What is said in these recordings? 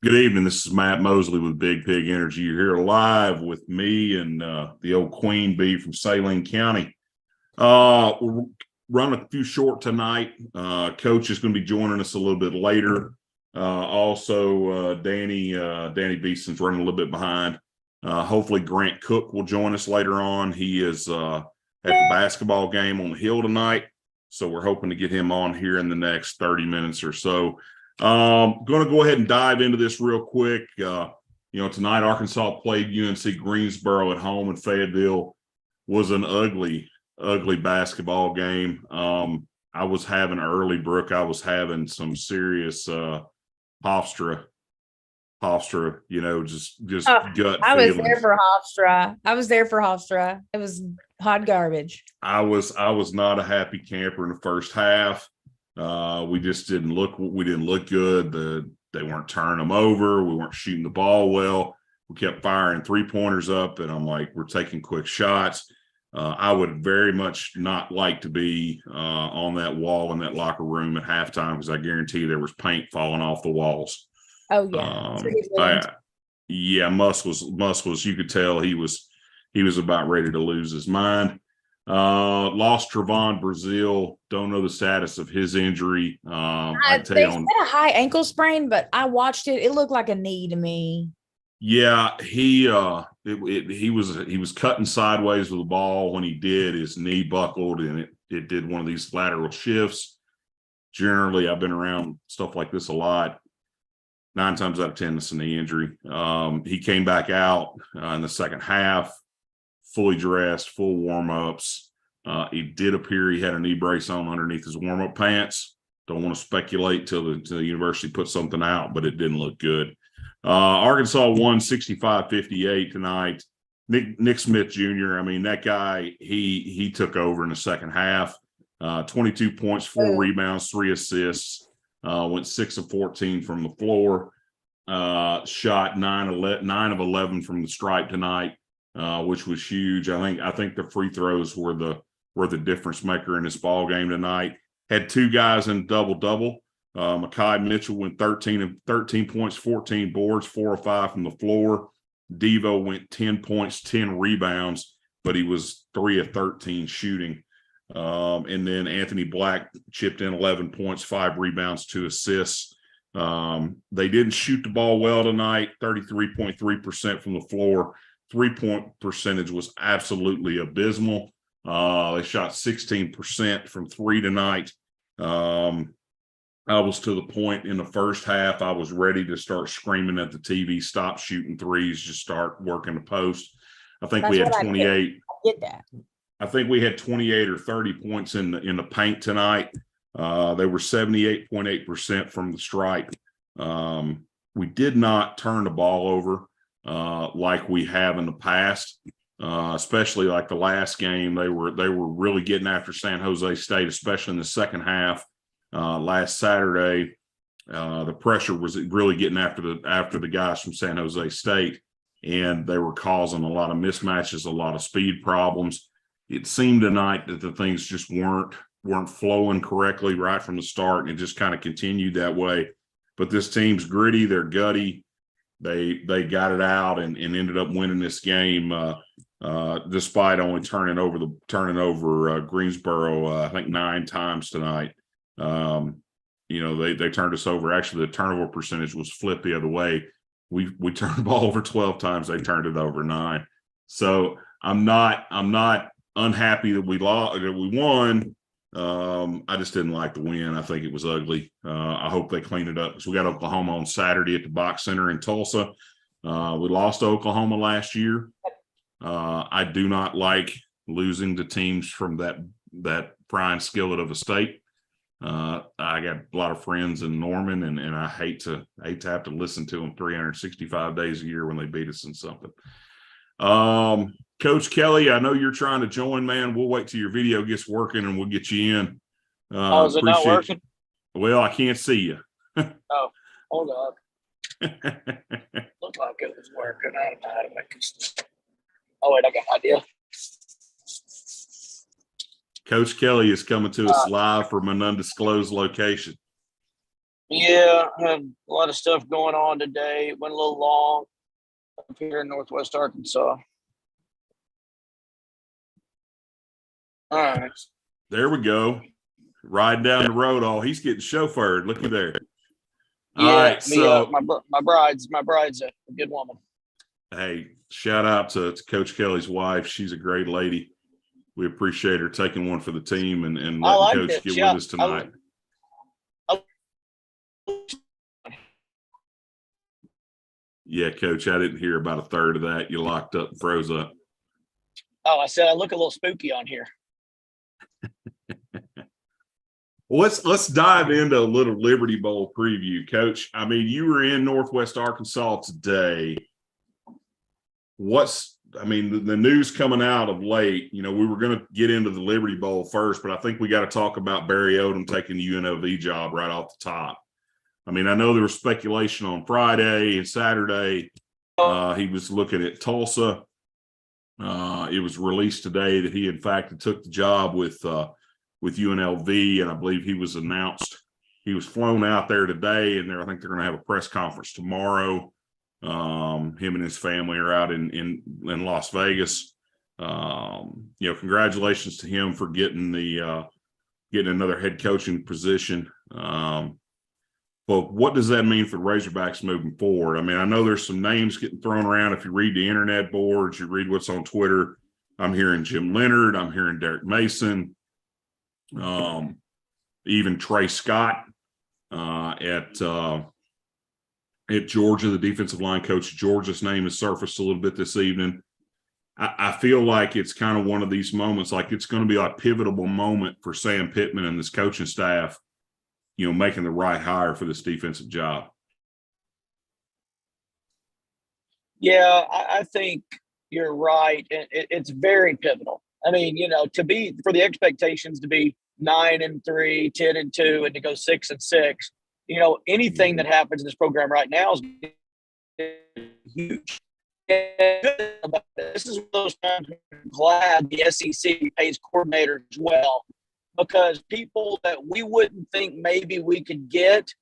Good evening. This is Matt Mosley with Big Pig Energy. You're here live with me and the old Queen Bee from Saline County. We'll run a few short tonight. Coach is going to be joining us a little bit later. Danny Beeson's running a little bit behind. Hopefully Grant Cook will join us later on. He is at the basketball game on the hill tonight. So we're hoping to get him on here in the next 30 minutes or so. Going to go ahead and dive into this real quick. Tonight Arkansas played UNC Greensboro at home, and Fayetteville was an ugly basketball game. I was having having some serious Hofstra, just gut I was feelings. there for Hofstra. It was hot garbage. I was not a happy camper in the first half. We didn't look good. They weren't turning them over. We weren't shooting the ball well. We kept firing 3-pointers up, and I'm like, we're taking quick shots. I would very much not like to be on that wall in that locker room at halftime, because I guarantee there was paint falling off the walls. Oh yeah. Musk was, you could tell he was about ready to lose his mind. Lost Trevon Brazile. Don't know the status of his injury. They said a high ankle sprain, but I watched it. It looked like a knee to me. Yeah, he was cutting sideways with the ball. When he did, his knee buckled, and it did one of these lateral shifts. Generally, I've been around stuff like this a lot. 9 times out of 10, it's a knee injury. He came back out in the second half, fully dressed, full warm-ups. It did appear he had a knee brace on underneath his warm-up pants. Don't want to speculate till the university put something out, but it didn't look good. Arkansas won 65-58 tonight. Nick Smith Jr., I mean, that guy, he took over in the second half. 22 points, 4 rebounds, 3 assists. Went 6 of 14 from the floor. Shot 9 of 11 from the stripe tonight, which was huge. I think the free throws were the difference maker in this ball game tonight. Had 2 guys in double-double. Mekhi Mitchell went 13 points, 14 boards, 4 of 5 from the floor. Devo went 10 points, 10 rebounds, but he was 3 of 13 shooting. And then Anthony Black chipped in 11 points, 5 rebounds, 2 assists. They didn't shoot the ball well tonight, 33.3% from the floor. 3-point percentage was absolutely abysmal. They shot 16% from 3 tonight. I was to the point in the first half, I was ready to start screaming at the TV, stop shooting threes, just start working the post. I think we had 28. I get that. I think we had 28 or 30 points in the paint tonight. They were 78.8% from the stripe. We did not turn the ball over like we have in the past, especially like the last game. They were really getting after San Jose State, especially in the second half. Last Saturday, the pressure was really getting after the guys from San Jose State, and they were causing a lot of mismatches, a lot of speed problems. It seemed tonight that the things just weren't flowing correctly right from the start, and it just kind of continued that way. But this team's gritty, they're gutty. They got it out and ended up winning this game despite only turning over Greensboro I think 9 times tonight. They turned us over. Actually, the turnover percentage was flipped the other way. We turned the ball over 12 times. They turned it over 9. So I'm not unhappy that we won. I just didn't like the win. I think it was ugly. I hope they clean it up, because we got Oklahoma on Saturday at the Box Center in Tulsa. We lost to Oklahoma last year. I do not like losing to teams from that frying skillet of a state. I got a lot of friends in Norman, and I hate to have to listen to them 365 days a year when they beat us in something. Coach Kelly, I know you're trying to join, man. We'll wait till your video gets working and we'll get you in. Is it not working? Well, I can't see you. Oh, hold up. Looked like it was working. I don't know how to make this. Oh, wait, I got an idea. Coach Kelly is coming to us live from an undisclosed location. Yeah, I had a lot of stuff going on today. Went a little long up here in Northwest Arkansas. All right. There we go. Riding down the road. Oh, he's getting chauffeured. Looky there. All Yeah, right. So, my bride's a good woman. hey, shout out to Coach Kelly's wife. She's a great lady. We appreciate her taking one for the team and I letting like Coach this. get Yeah, with us tonight. Yeah, Coach, I didn't hear about a third of that. You locked up and froze up. Oh, I said I look a little spooky on here. Well, let's dive into a little Liberty Bowl preview, Coach. I mean, you were in Northwest Arkansas today. The news coming out of late, we were going to get into the Liberty Bowl first, but I think we got to talk about Barry Odom taking the UNLV job right off the top. I mean, I know there was speculation on Friday and Saturday. He was looking at Tulsa. It was released today that he, in fact, took the job with UNLV, and I believe he was announced. He was flown out there today, and I think they're going to have a press conference tomorrow. Him and his family are out in Las Vegas. Congratulations to him for getting another head coaching position. But what does that mean for the Razorbacks moving forward? I mean, I know there's some names getting thrown around. If you read the internet boards, you read what's on Twitter. I'm hearing Jim Leonard. I'm hearing Derek Mason. Even Trey Scott at Georgia, the defensive line coach. Georgia's name has surfaced a little bit this evening. I feel like it's kind of one of these moments, like it's going to be a pivotal moment for Sam Pittman and this coaching staff, making the right hire for this defensive job. Yeah, I think you're right. It's very pivotal. I mean, for the expectations to be 9-3, 10-2, and to go 6-6, anything that happens in this program right now is huge. This is one of those times I'm glad the SEC pays coordinators well, because people that we wouldn't think maybe we could get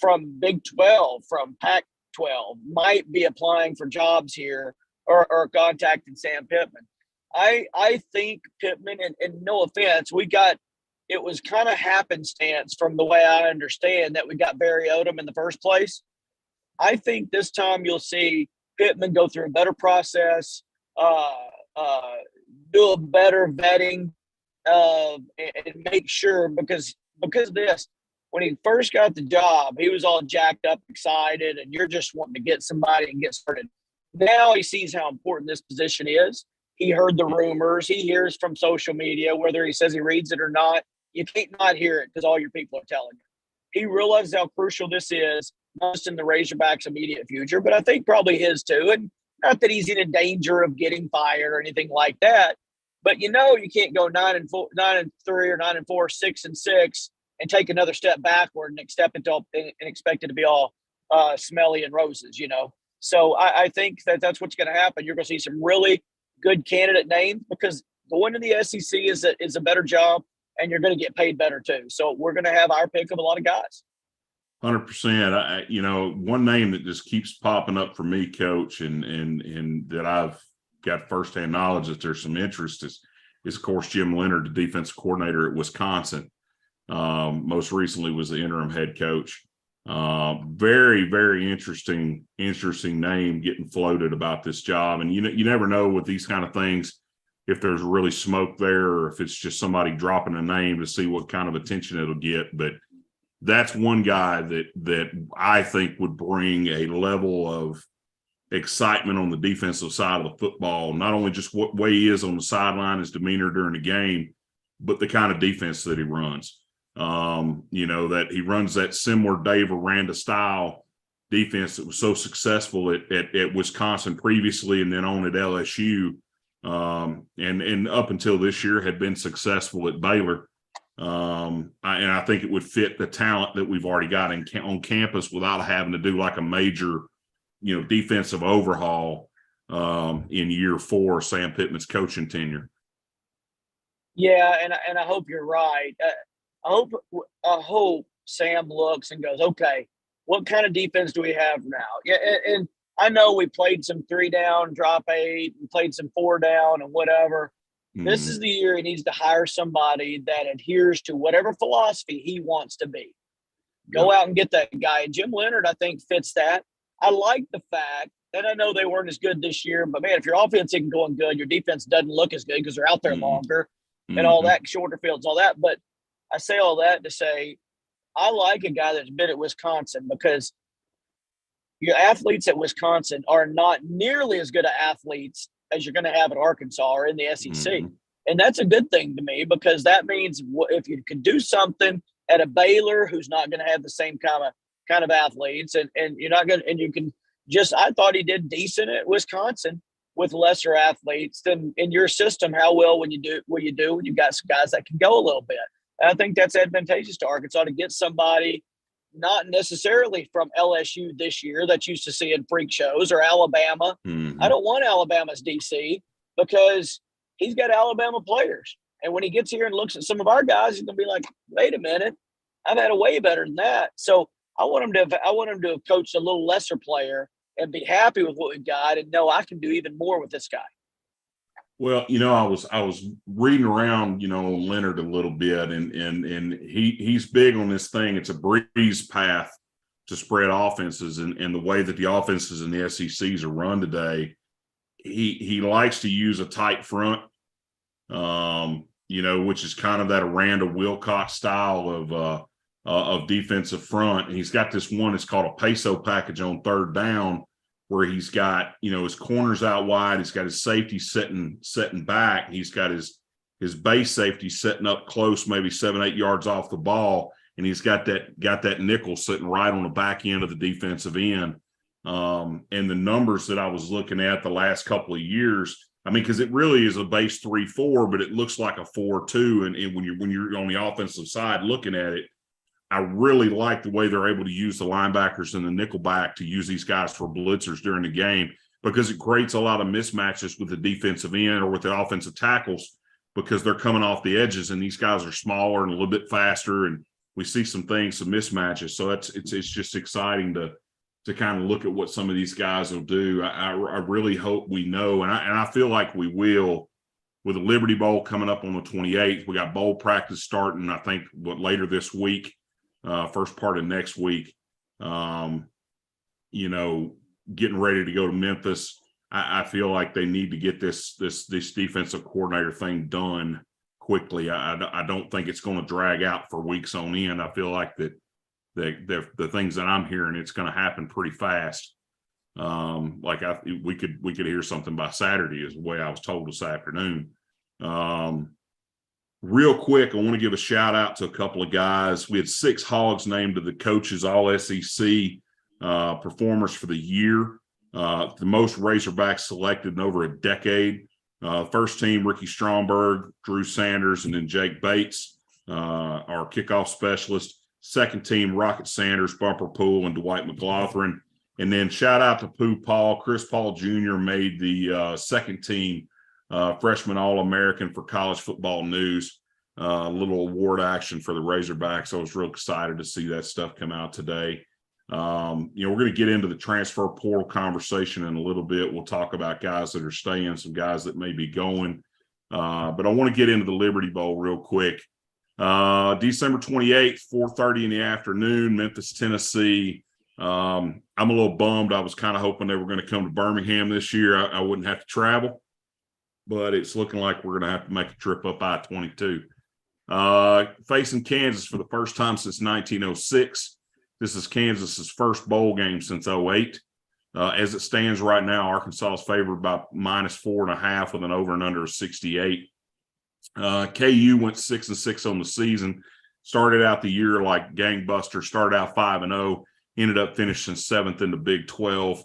from Big 12, from Pac-12, might be applying for jobs here or contacting Sam Pittman. I think Pittman, and no offense, it was kind of happenstance from the way I understand that we got Barry Odom in the first place. I think this time you'll see Pittman go through a better process, do a better vetting, and make sure, because of this, when he first got the job, he was all jacked up, excited, and you're just wanting to get somebody and get started. Now he sees how important this position is. He heard the rumors. He hears from social media, whether he says he reads it or not. You can't not hear it because all your people are telling you. He realizes how crucial this is, not just in the Razorbacks' immediate future, but I think probably his too. And not that he's in danger of getting fired or anything like that. But you can't go 9-3 or 9-4, 6-6, and take another step backward and expect it to be all smelly and roses. So I think that's what's going to happen. You're going to see some really good candidate names, because going to the SEC is a better job, and you're going to get paid better too. So we're going to have our pick of a lot of guys. 100%. One name that just keeps popping up for me, Coach, and that I've got firsthand knowledge that there's some interest is of course Jim Leonard, the defensive coordinator at Wisconsin. Most recently was the interim head coach. Very, very interesting name getting floated about this job. And you never know with these kind of things if there's really smoke there or if it's just somebody dropping a name to see what kind of attention it'll get. But that's one guy that I think would bring a level of excitement on the defensive side of the football, not only just what way he is on the sideline, his demeanor during the game, but the kind of defense that he runs. That he runs that similar Dave Aranda style defense that was so successful at Wisconsin previously and then on at LSU. And up until this year had been successful at Baylor. And I think it would fit the talent that we've already got on campus without having to do like a major, defensive overhaul in year 4 of Sam Pittman's coaching tenure. Yeah, and I hope you're right. I hope Sam looks and goes, okay, what kind of defense do we have now? Yeah, and I know we played some 3 down, drop 8, and played some 4 down and whatever. This is the year he needs to hire somebody that adheres to whatever philosophy he wants to be. Go out and get that guy. Jim Leonard, I think, fits that. I like the fact, and I know they weren't as good this year, but man, if your offense isn't going good, your defense doesn't look as good because they're out there longer and all that, shorter fields, all that. But I say all that to say I like a guy that's been at Wisconsin, because your athletes at Wisconsin are not nearly as good of athletes as you're going to have at Arkansas or in the SEC. And that's a good thing to me, because that means if you can do something at a Baylor, who's not going to have the same kind of athletes, and you're not going to, and you can just, I thought he did decent at Wisconsin with lesser athletes. Then in your system, how well when you've got some guys that can go a little bit. And I think that's advantageous to Arkansas to get somebody not necessarily from LSU this year that's used to seeing freak shows, or Alabama. I don't want Alabama's DC, because he's got Alabama players. And when he gets here and looks at some of our guys, he's going to be like, wait a minute, I've had a way better than that. So I want him to have coached a little lesser player and be happy with what we've got and know I can do even more with this guy. Well, I was reading around, on Leonard a little bit, and he's big on this thing. It's a breeze path to spread offenses, and the way that the offenses in the SECs are run today, he likes to use a tight front, which is kind of that Aranda Wilcox style of defensive front. And he's got this one that's called a peso package on 3rd down, where he's got, his corners out wide. He's got his safety setting back. He's got his base safety setting up close, maybe 7-8 yards off the ball. And he's got that nickel sitting right on the back end of the defensive end. And the numbers that I was looking at the last couple of years, because it really is a base 3-4, but it looks like a 4-2. And when you're on the offensive side looking at it, I really like the way they're able to use the linebackers and the nickel back to use these guys for blitzers during the game, because it creates a lot of mismatches with the defensive end or with the offensive tackles, because they're coming off the edges and these guys are smaller and a little bit faster, and we see some mismatches. So it's just exciting to kind of look at what some of these guys will do. I really hope we know, and I feel like we will, with the Liberty Bowl coming up on the 28th. We got bowl practice starting, I think, later this week. First part of next week, getting ready to go to Memphis. I feel like they need to get this defensive coordinator thing done quickly. I don't think it's going to drag out for weeks on end. I feel like that the things that I'm hearing, it's going to happen pretty fast. We could hear something by Saturday, is the way I was told this afternoon. Real quick, I want to give a shout out to a couple of guys. We had 6 Hogs named to the coaches All SEC performers for the year. The most Razorbacks selected in over a decade. First team, Ricky Stromberg, Drew Sanders, and then Jake Bates, our kickoff specialist. Second team, Rocket Sanders, Bumper Poole, and Dwight McLaughlin. And then shout out to Pooh Paul. Chris Paul Jr. made the second team freshman All-American for College Football News. A little award action for the Razorbacks. I was real excited to see that stuff come out today. We're going to get into the transfer portal conversation in a little bit. We'll talk about guys that are staying, some guys that may be going. But I want to get into the Liberty Bowl real quick. December 28th, 4:30 in the afternoon, Memphis, Tennessee. I'm a little bummed. I was kind of hoping they were going to come to Birmingham this year. I wouldn't have to travel, but it's looking like we're going to have to make a trip up I-22. Facing Kansas for the first time since 1906. This is Kansas's first bowl game since 2008. As it stands right now, Arkansas is favored by -4.5 with an over and under of 68. KU went 6-6 on the season. Started out the year like gangbusters. Started out 5-0. Ended up finishing 7th in the Big 12.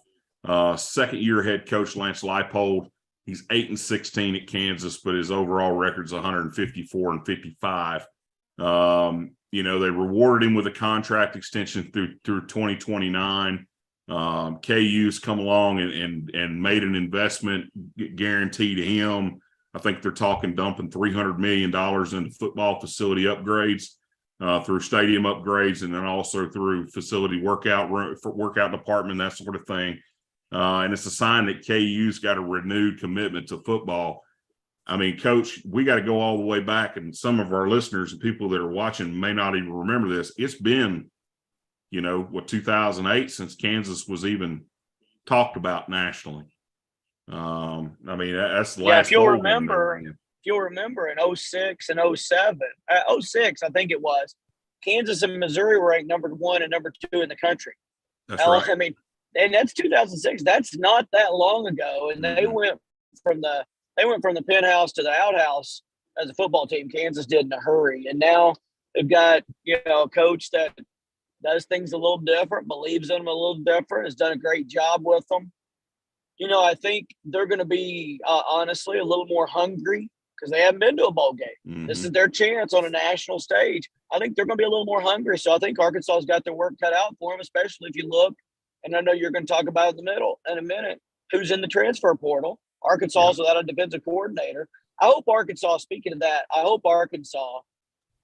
Second year head coach Lance Leipold. He's 8-16 at Kansas, but his overall record's 154-55. They rewarded him with a contract extension through 2029. KU's come along and made an investment guarantee to him. I think they're talking dumping $300 million into football facility upgrades. through stadium upgrades, and then also through facility workout room, for workout department, that sort of thing. And it's a sign that KU's got a renewed commitment to football. I mean, Coach, we got to go all the way back, and some of our listeners and people that are watching may not even remember this. It's been, 2008 since Kansas was even talked about nationally. I mean, that's the last. If you'll remember in 06 and 07, 06, I think it was, Kansas and Missouri were ranked number 1 and number 2 in the country. That's right. I mean, and that's 2006. That's not that long ago. And they went from the penthouse to the outhouse as a football team. Kansas did in a hurry. And now they've got, a coach that does things a little different, believes in them a little different, has done a great job with them. I think they're going to be, honestly, a little more hungry because they haven't been to a bowl game. Mm-hmm. This is their chance on a national stage. I think they're going to be a little more hungry. So I think Arkansas's got their work cut out for them, especially if you look, and I know you're going to talk about in a minute, who's in the transfer portal. Arkansas is without a defensive coordinator. I hope Arkansas, speaking of that,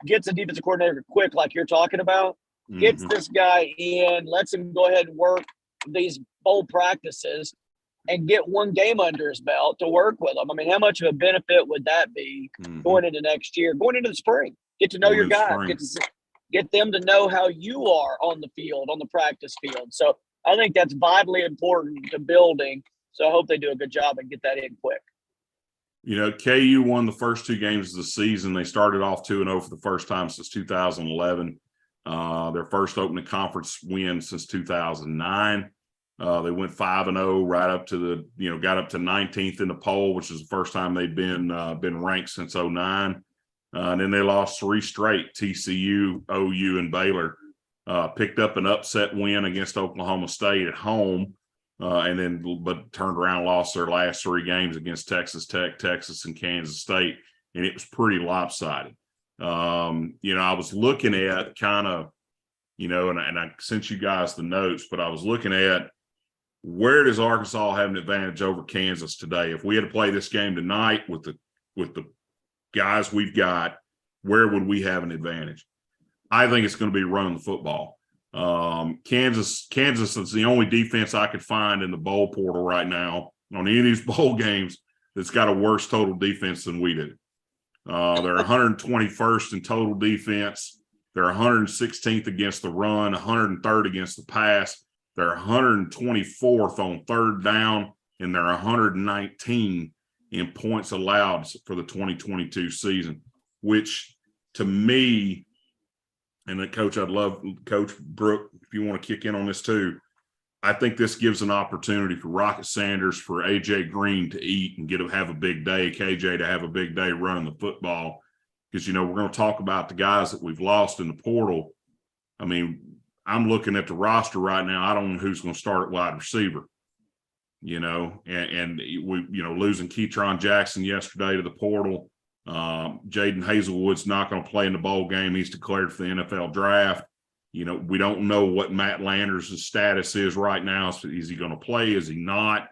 gets a defensive coordinator quick like you're talking about, gets this guy in, lets him go ahead and work these bowl practices, and get one game under his belt to work with them. I mean, how much of a benefit would that be going into next year, going into the spring? Get to know your guys, get them to know how you are on the field, on the practice field. So I think that's vitally important to building. So I hope they do a good job and get that in quick. KU won the first 2 games of the season. They started off 2-0 for the first time since 2011. Their first opening conference win since 2009. They went 5-0 right up to got up to 19th in the poll, which is the first time they'd been ranked since 2009. And then they lost 3 straight: TCU, OU, and Baylor. Picked up an upset win against Oklahoma State at home, but turned around and lost their last 3 games against Texas Tech, Texas, and Kansas State, and it was pretty lopsided. I was looking at kind of, and I sent you guys the notes, but I was looking at, where does Arkansas have an advantage over Kansas today? If we had to play this game tonight with the guys we've got, where would we have an advantage? I think it's going to be running the football. Kansas is the only defense I could find in the bowl portal right now on any of these bowl games that's got a worse total defense than we do. They're 121st in total defense. They're 116th against the run, 103rd against the pass. They're 124th on third down, and they're 119 in points allowed for the 2022 season, which to me, and then Coach, I'd love Coach Brooke, if you want to kick in on this too. I think this gives an opportunity for Rocket Sanders, for AJ Green to eat and have a big day, KJ to have a big day running the football. Because, we're going to talk about the guys that we've lost in the portal. I mean, I'm looking at the roster right now. I don't know who's going to start at wide receiver, and we, losing Keytron Jackson yesterday to the portal. Jaden Hazelwood's not going to play in the bowl game. He's declared for the NFL draft. We don't know what Matt Landers' status is right now. So is he going to play? Is he not?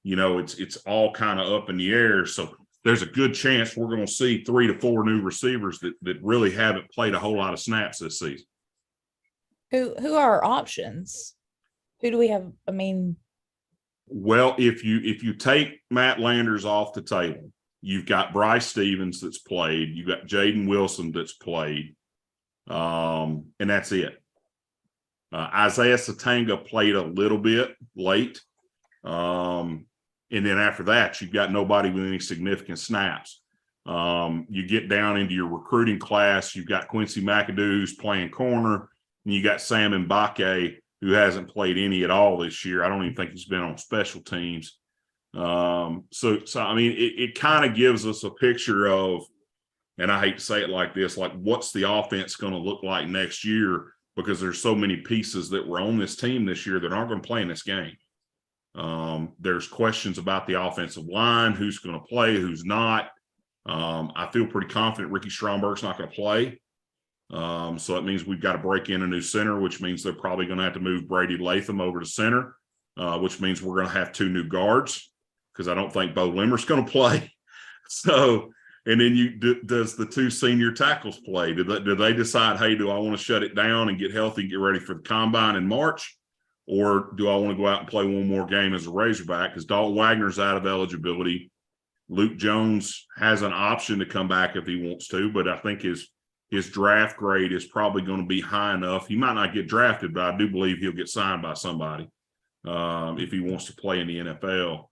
It's all kind of up in the air. So there's a good chance we're going to see 3 to 4 new receivers that really haven't played a whole lot of snaps this season. Who are our options? Who do we have? I mean, well, if you take Matt Landers off the table, you've got Bryce Stevens that's played. You've got Jaden Wilson that's played. And that's it. Isaiah Satanga played a little bit late. And then after that, you've got nobody with any significant snaps. You get down into your recruiting class. You've got Quincy McAdoo who's playing corner. And you got Sam Mbake, who hasn't played any at all this year. I don't even think he's been on special teams. So I mean, it kind of gives us a picture of, and I hate to say it like this, like what's the offense going to look like next year? Because there's so many pieces that were on this team this year that aren't going to play in this game. There's questions about the offensive line, who's going to play, who's not. I feel pretty confident Ricky Stromberg's not going to play. So it means we've got to break in a new center, which means they're probably going to have to move Brady Latham over to center, which means we're going to have 2 new guards because I don't think Bo Limmer's going to play. So And then does the two senior tackles play? Do they decide, hey, do I want to shut it down and get healthy and get ready for the combine in March? Or do I want to go out and play one more game as a Razorback? Because Dalton Wagner's out of eligibility. Luke Jones has an option to come back if he wants to, but I think his draft grade is probably going to be high enough. He might not get drafted, but I do believe he'll get signed by somebody if he wants to play in the NFL.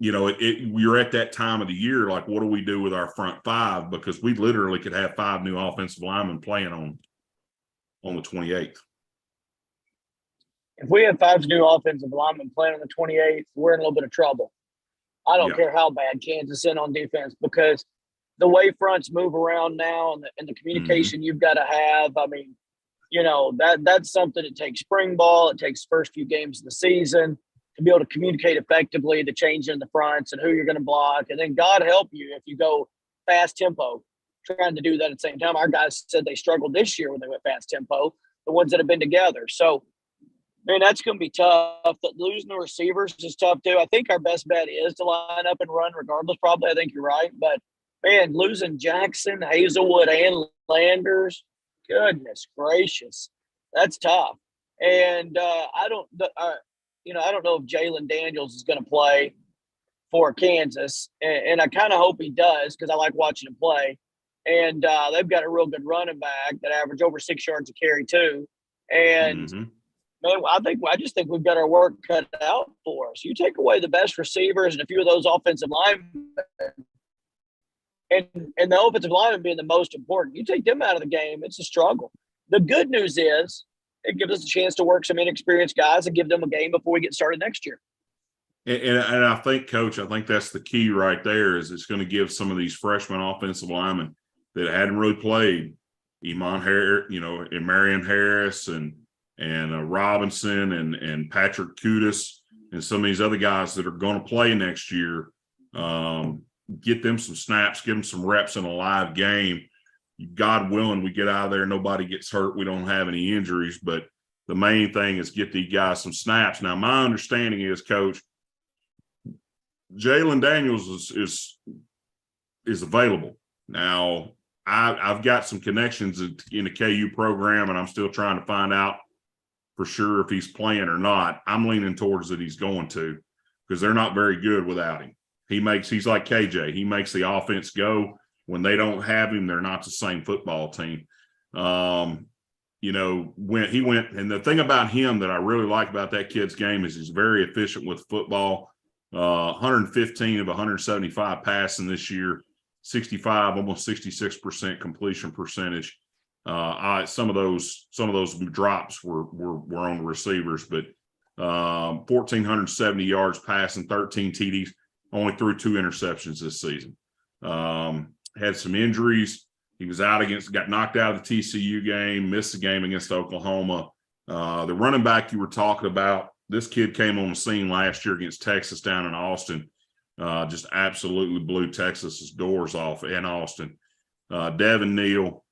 We're at that time of the year, like, what do we do with our front five? Because we literally could have 5 new offensive linemen playing on the 28th. If we have 5 new offensive linemen playing on the 28th, we're in a little bit of trouble. I don't care how bad Kansas is on defense, because the way fronts move around now and the communication you've got to have, I mean, that's something that takes spring ball. It takes the first few games of the season to be able to communicate effectively, the change in the fronts and who you're going to block. And then God help you if you go fast tempo, trying to do that at the same time. Our guys said they struggled this year when they went fast tempo, the ones that have been together. So, man, that's going to be tough. Losing the receivers is tough too. I think our best bet is to line up and run regardless, probably. I think you're right. But, man, losing Jackson, Hazelwood, and Landers, goodness gracious, that's tough. And I don't know if Jalen Daniels is going to play for Kansas, and I kind of hope he does, because I like watching him play. And they've got a real good running back that averaged over 6 yards a carry too. And man, I just think we've got our work cut out for us. You take away the best receivers and a few of those offensive linemen, and the offensive linemen being the most important, you take them out of the game, it's a struggle. The good news is it gives us a chance to work some inexperienced guys and give them a game before we get started next year. And I think, Coach, that's the key right there, is it's going to give some of these freshman offensive linemen that hadn't really played, Iman Harris, and Marion Harris and Robinson and Patrick Kudus and some of these other guys that are going to play next year, get them some snaps, give them some reps in a live game. God willing, we get out of there, nobody gets hurt, we don't have any injuries, but the main thing is get these guys some snaps. Now, my understanding is, Coach, Jalen Daniels is available. Now, I've got some connections in the KU program, and I'm still trying to find out for sure if he's playing or not. I'm leaning towards that he's going to, because they're not very good without him. He's like KJ. He makes the offense go. When they don't have him, they're not the same football team. When he went, and the thing about him that I really like about that kid's game is he's very efficient with football. 115 of 175 passing this year, 65, almost 66% completion percentage. Some of those drops were on the receivers, but 1,470 yards passing, 13 TDs, only threw 2 interceptions this season. Had some injuries. He was got knocked out of the TCU game, missed the game against Oklahoma. The running back you were talking about, this kid came on the scene last year against Texas down in Austin. Just absolutely blew Texas's doors off in Austin. Devin Neal,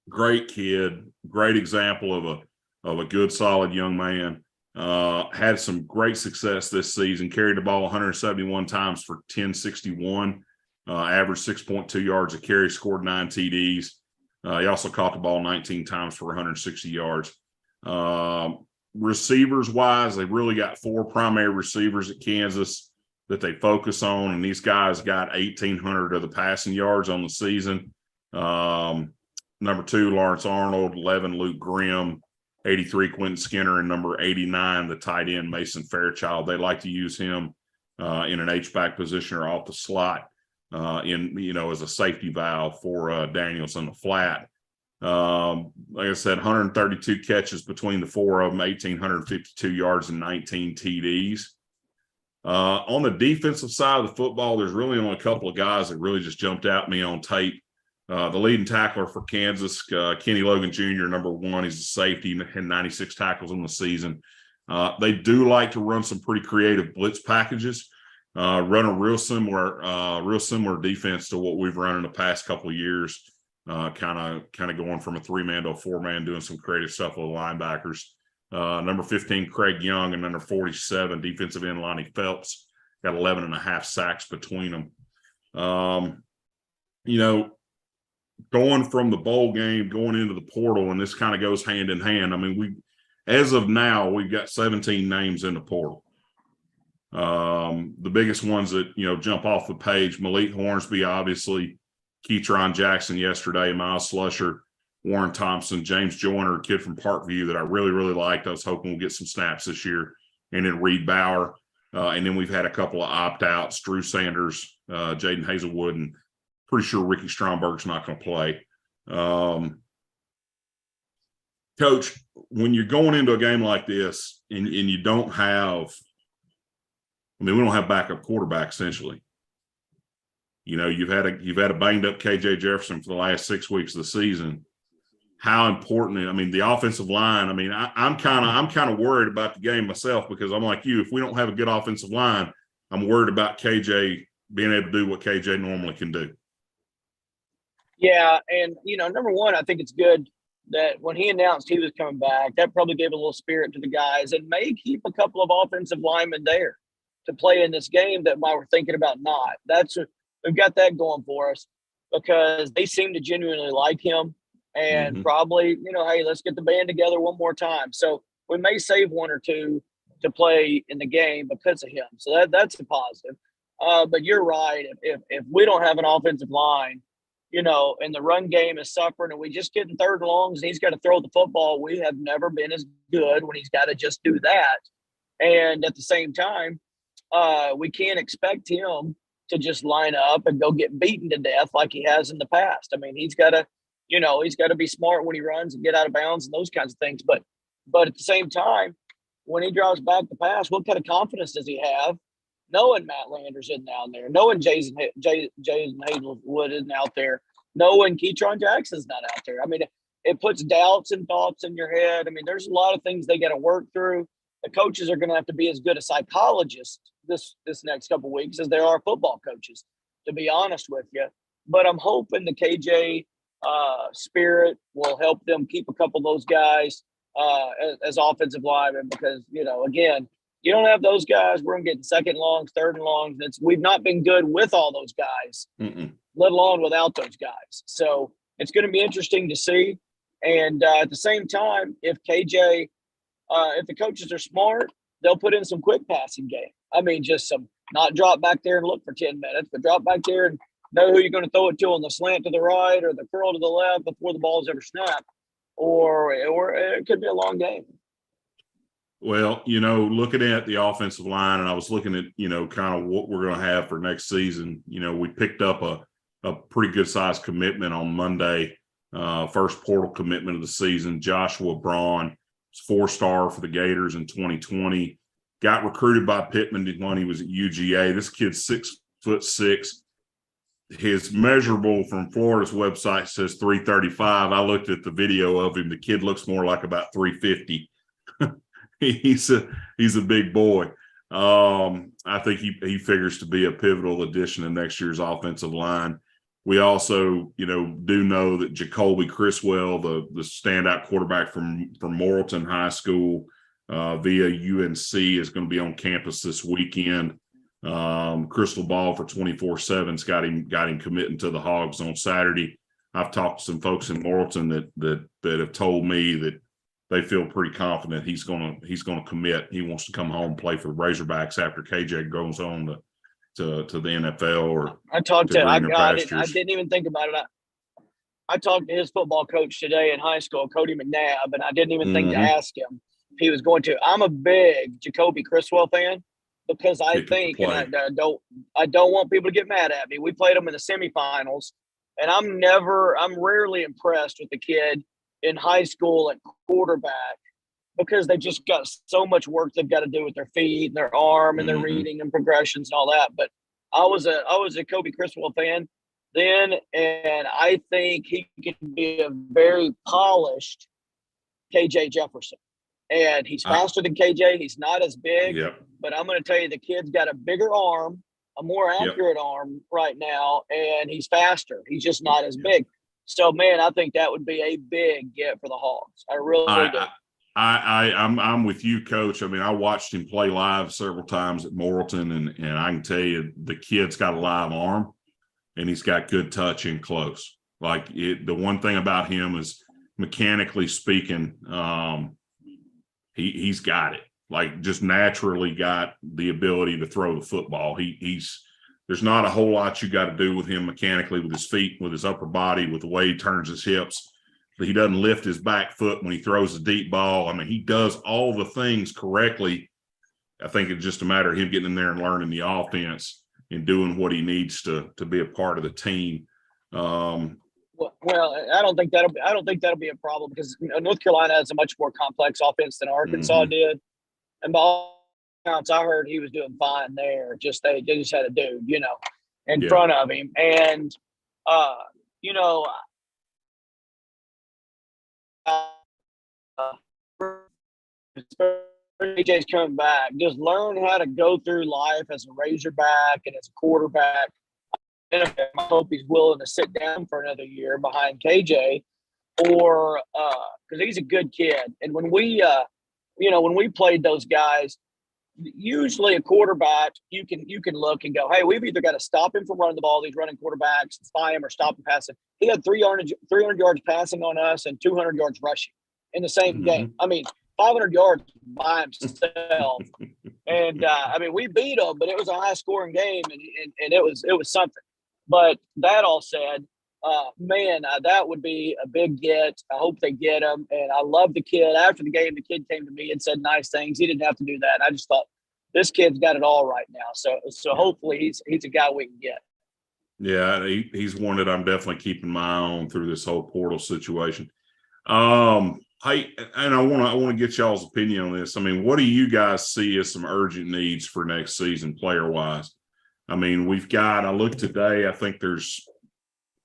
great kid, great example of a good, solid young man. Had some great success this season, carried the ball 171 times for 1061, averaged 6.2 yards a carry, scored 9 TDs. He also caught the ball 19 times for 160 yards. Receivers wise, they've really got 4 primary receivers at Kansas that they focus on, and these guys got 1,800 of the passing yards on the season. Number 2, Lawrence Arnold; 11, Luke Grimm; 83, Quentin Skinner; and number 89, the tight end, Mason Fairchild. They like to use him in an H-back position or off the slot as a safety valve for Daniels on the flat. Like I said, 132 catches between the 4 of them, 1,852 yards and 19 TDs. On the defensive side of the football, there's really only a couple of guys that really just jumped out at me on tape. The leading tackler for Kansas, Kenny Logan Jr., number 1, he's a safety, had 96 tackles in the season. They do like to run some pretty creative blitz packages, run a real similar defense to what we've run in the past couple of years. Kind of going from a 3-man to a 4-man, doing some creative stuff with linebackers. Number 15, Craig Young, and number 47, defensive end Lonnie Phelps. got 11 and a half sacks between them. You know, going from the bowl game, going into the portal, and this kind of goes hand in hand. I mean, as of now, we've got 17 names in the portal. The biggest ones that, you know, jump off the page, Malik Hornsby, obviously, Keytron Jackson yesterday, Miles Slusher, Warren Thompson, James Joyner, a kid from Parkview that I really, really liked. I was hoping we'll get some snaps this year. And then Reed Bauer. And then we've had a couple of opt-outs, Drew Sanders, Jaden Hazelwood, and pretty sure Ricky Stromberg's not going to play. Coach, when you're going into a game like this and you don't have – I mean, we don't have backup quarterback essentially. You know, you've had a banged up KJ Jefferson for the last 6 weeks of the season. How important? I mean, the offensive line. I mean, I'm kind of worried about the game myself because I'm like you. If we don't have a good offensive line, I'm worried about KJ being able to do what KJ normally can do. Yeah, and you know, number one, I think it's good that when he announced he was coming back, that probably gave a little spirit to the guys and may keep a couple of offensive linemen there to play in this game that while we're thinking about not. We've got that going for us because they seem to genuinely like him and probably, you know, hey, let's get the band together one more time. So we may save one or two to play in the game because of him. So that's a positive. But you're right. If we don't have an offensive line, you know, and the run game is suffering and we just get in third and longs and he's got to throw the football, we have never been as good when he's got to just do that. And at the same time, we can't expect him to just line up and go get beaten to death like he has in the past. I mean, he's got to be smart when he runs and get out of bounds and those kinds of things. But at the same time, when he draws back the pass, what kind of confidence does he have? Knowing Matt Landers isn't down there, knowing Jason Hazelwood isn't out there, knowing Keytron Jackson's not out there. I mean, it puts doubts and thoughts in your head. I mean, there's a lot of things they got to work through. The coaches are going to have to be as good a psychologist this next couple of weeks as there are football coaches, to be honest with you. But I'm hoping the KJ spirit will help them keep a couple of those guys as offensive linemen because, you know, again, you don't have those guys. We're going to get second longs, third and longs. We've not been good with all those guys, let alone without those guys. So it's going to be interesting to see. And at the same time, if KJ if the coaches are smart, they'll put in some quick passing game. I mean, just some not drop back there and look for 10 minutes, but drop back there and know who you're going to throw it to on the slant to the right or the curl to the left before the ball's ever snapped. Or it could be a long game. Well, you know, looking at the offensive line, and I was looking at, you know, kind of what we're going to have for next season. You know, we picked up a pretty good sized commitment on Monday, first portal commitment of the season, Joshua Braun. 4-star for the Gators in 2020. Got recruited by Pittman when he was at UGA. This kid's 6'6". His measurable from Florida's website says 335. I looked at the video of him. The kid looks more like about 350. He's a big boy. I think he figures to be a pivotal addition to next year's offensive line. We also, you know, do know that Jacoby Criswell, the standout quarterback from Morrilton High School via UNC, is going to be on campus this weekend. Crystal Ball for 24/7's got him committing to the Hogs on Saturday. I've talked to some folks in Morrilton that have told me that they feel pretty confident he's going to commit. He wants to come home and play for the Razorbacks after KJ goes on to the NFL. Or I didn't even think about it. I talked to his football coach today in high school, Cody McNabb, and I didn't even think to ask him if he was going to. I'm a big Jacoby Criswell fan because I think, and I don't want people to get mad at me. We played him in the semifinals, and I'm rarely impressed with the kid in high school at quarterback because they just got so much work they've got to do with their feet and their arm and their reading and progressions and all that. But I was a Kobe Criswell fan then, and I think he can be a very polished KJ Jefferson. And he's faster than KJ. He's not as big, but I'm going to tell you, the kid's got a bigger arm, a more accurate arm right now, and he's faster. He's just not as big. So, man, I think that would be a big get for the Hogs. I really do. I'm with you, Coach. I mean, I watched him play live several times at Morrilton, and I can tell you the kid's got a live arm, and he's got good touch in close. Like the one thing about him is mechanically speaking, he's got it. Like just naturally got the ability to throw the football. There's not a whole lot you got to do with him mechanically with his feet, with his upper body, with the way he turns his hips. He doesn't lift his back foot when he throws a deep ball. I mean, he does all the things correctly. I think it's just a matter of him getting in there and learning the offense and doing what he needs to be a part of the team. Well, I don't think that'll be a problem because North Carolina has a much more complex offense than Arkansas did. And by all accounts, I heard he was doing fine there. They just had a dude, in front of him. And AJ's coming back. Just learn how to go through life as a Razorback and as a quarterback. And I hope he's willing to sit down for another year behind KJ, or because he's a good kid. And when we played those guys, usually a quarterback, you can look and go, hey, we've either got to stop him from running the ball, these running quarterbacks, spy him, or stop him passing. He had 300 yards passing on us and 200 yards rushing in the same game. I mean, 500 yards by himself. And we beat them, but it was a high scoring game, and it was something. But that all said, that would be a big get. I hope they get him. And I love the kid. After the game, the kid came to me and said nice things. He didn't have to do that. I just thought this kid's got it all right now. So hopefully he's a guy we can get. Yeah, he's one that I'm definitely keeping my eye on through this whole portal situation. Hey, and I want to get y'all's opinion on this. I mean, what do you guys see as some urgent needs for next season, player-wise? I mean, I looked today, I think there's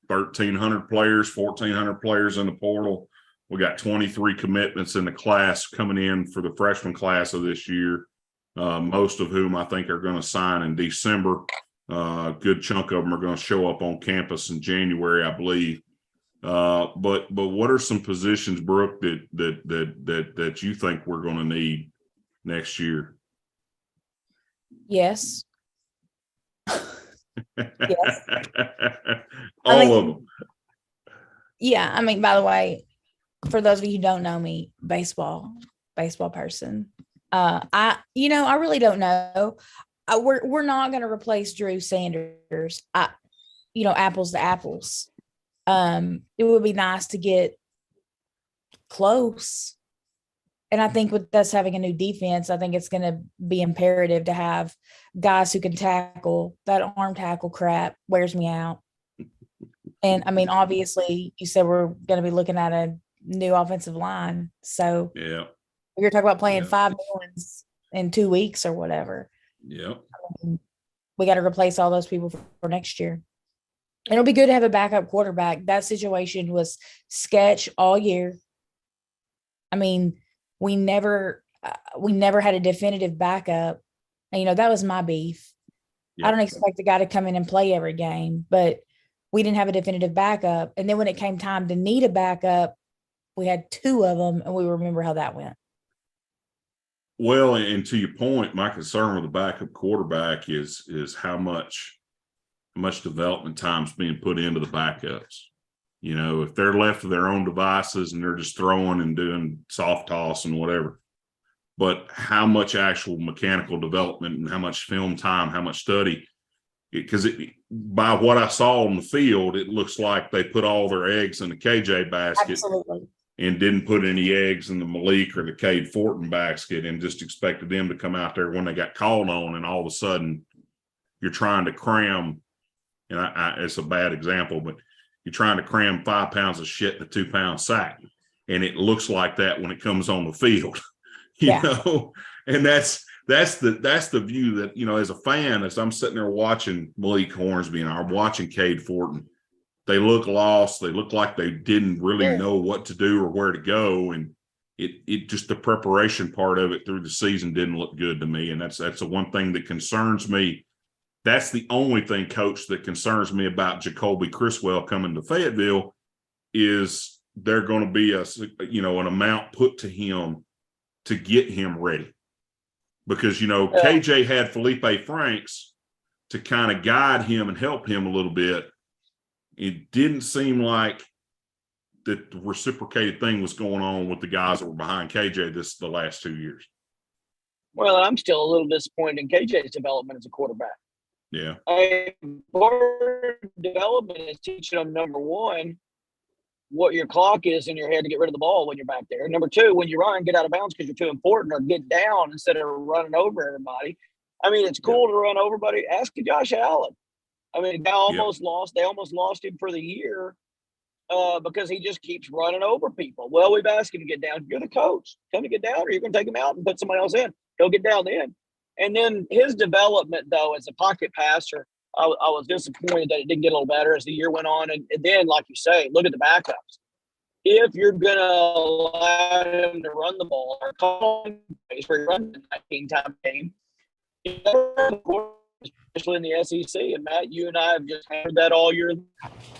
1,300 players, 1,400 players in the portal. We got 23 commitments in the class coming in for the freshman class of this year, most of whom I think are going to sign in December. A good chunk of them are going to show up on campus in January, I believe. But what are some positions, Brooke, that you think we're going to need next year? Yes. Yes. All of them. Yeah. I mean, by the way, for those of you who don't know me, baseball person. I really don't know. We're not going to replace Drew Sanders. Apples to apples. It would be nice to get close. And I think with us having a new defense, I think it's going to be imperative to have guys who can tackle. That arm tackle crap wears me out. And I mean, obviously, you said we're going to be looking at a new offensive line. So yeah, you're talking about playing 5 new ones in 2 weeks or whatever. Yeah, we got to replace all those people for next year. And it'll be good to have a backup quarterback. That situation was sketch all year. I mean, we never had a definitive backup. And, that was my beef. I don't expect the guy to come in and play every game, but we didn't have a definitive backup. And then when it came time to need a backup, we had 2 of them, and we remember how that went. Well, and to your point, my concern with the backup quarterback is how much development time's being put into the backups. If they're left to their own devices and they're just throwing and doing soft toss and whatever, but how much actual mechanical development and how much film time, how much study, because by what I saw on the field, it looks like they put all their eggs in the KJ basket. Absolutely. And didn't put any eggs in the Malik or the Cade Fortin basket and just expected them to come out there when they got called on, and all of a sudden you're trying to cram, and it's a bad example, but you're trying to cram 5 pounds of shit in a 2-pound sack. And it looks like that when it comes on the field, and that's the view that, as a fan, as I'm sitting there watching Malik Hornsby and I'm watching Cade Fortin, they look lost. They look like they didn't really know what to do or where to go. And it just the preparation part of it through the season didn't look good to me. And that's the one thing that concerns me. That's the only thing, Coach, that concerns me about Jacoby Criswell coming to Fayetteville is there going to be an amount put to him to get him ready. Because, Yeah. KJ had Felipe Franks to kind of guide him and help him a little bit. It didn't seem like that the reciprocated thing was going on with the guys that were behind KJ the last 2 years. Well, I'm still a little disappointed in KJ's development as a quarterback. Yeah. Part of development is teaching them, number one, what your clock is in your head to get rid of the ball when you're back there. Number two, when you run, get out of bounds because you're too important, or get down instead of running over everybody. I mean, it's cool to run over, buddy. Ask Josh Allen. I mean, they almost lost him for the year because he just keeps running over people. Well, we've asked him to get down. You're the coach. Tell him to get down, or you're going to take him out and put somebody else in. He'll get down then. And then his development, though, as a pocket passer, I was disappointed that it didn't get a little better as the year went on. And then, like you say, look at the backups. If you're going to allow him to run the ball or call him for run the 19-time game, especially in the SEC. And Matt, you and I have just heard that all year.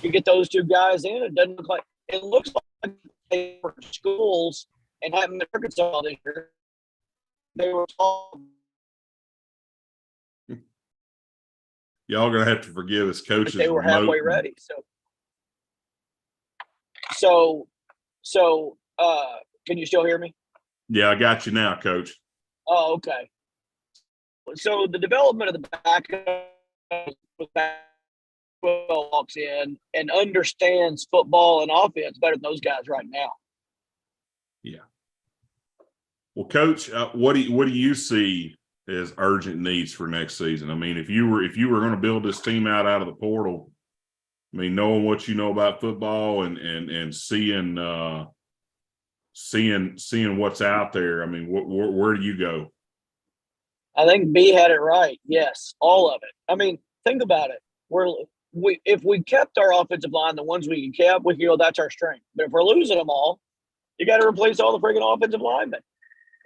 You get those two guys in, it looks like they were schools and having the Arkansas this year. They were all. Y'all gonna have to forgive us, coaches. They were halfway ready. So, can you still hear me? Yeah, I got you now, Coach. Oh, okay. So the development of the back walks in and understands football and offense better than those guys right now. Yeah. Well, Coach, what do you see as urgent needs for next season? I mean, if you were going to build this team out of the portal, I mean, knowing what you know about football and seeing what's out there, I mean, where do you go? I think B had it right. Yes, all of it. I mean, think about it. If we kept our offensive line, the ones we kept, we feel that's our strength. But if we're losing them all, you got to replace all the freaking offensive linemen.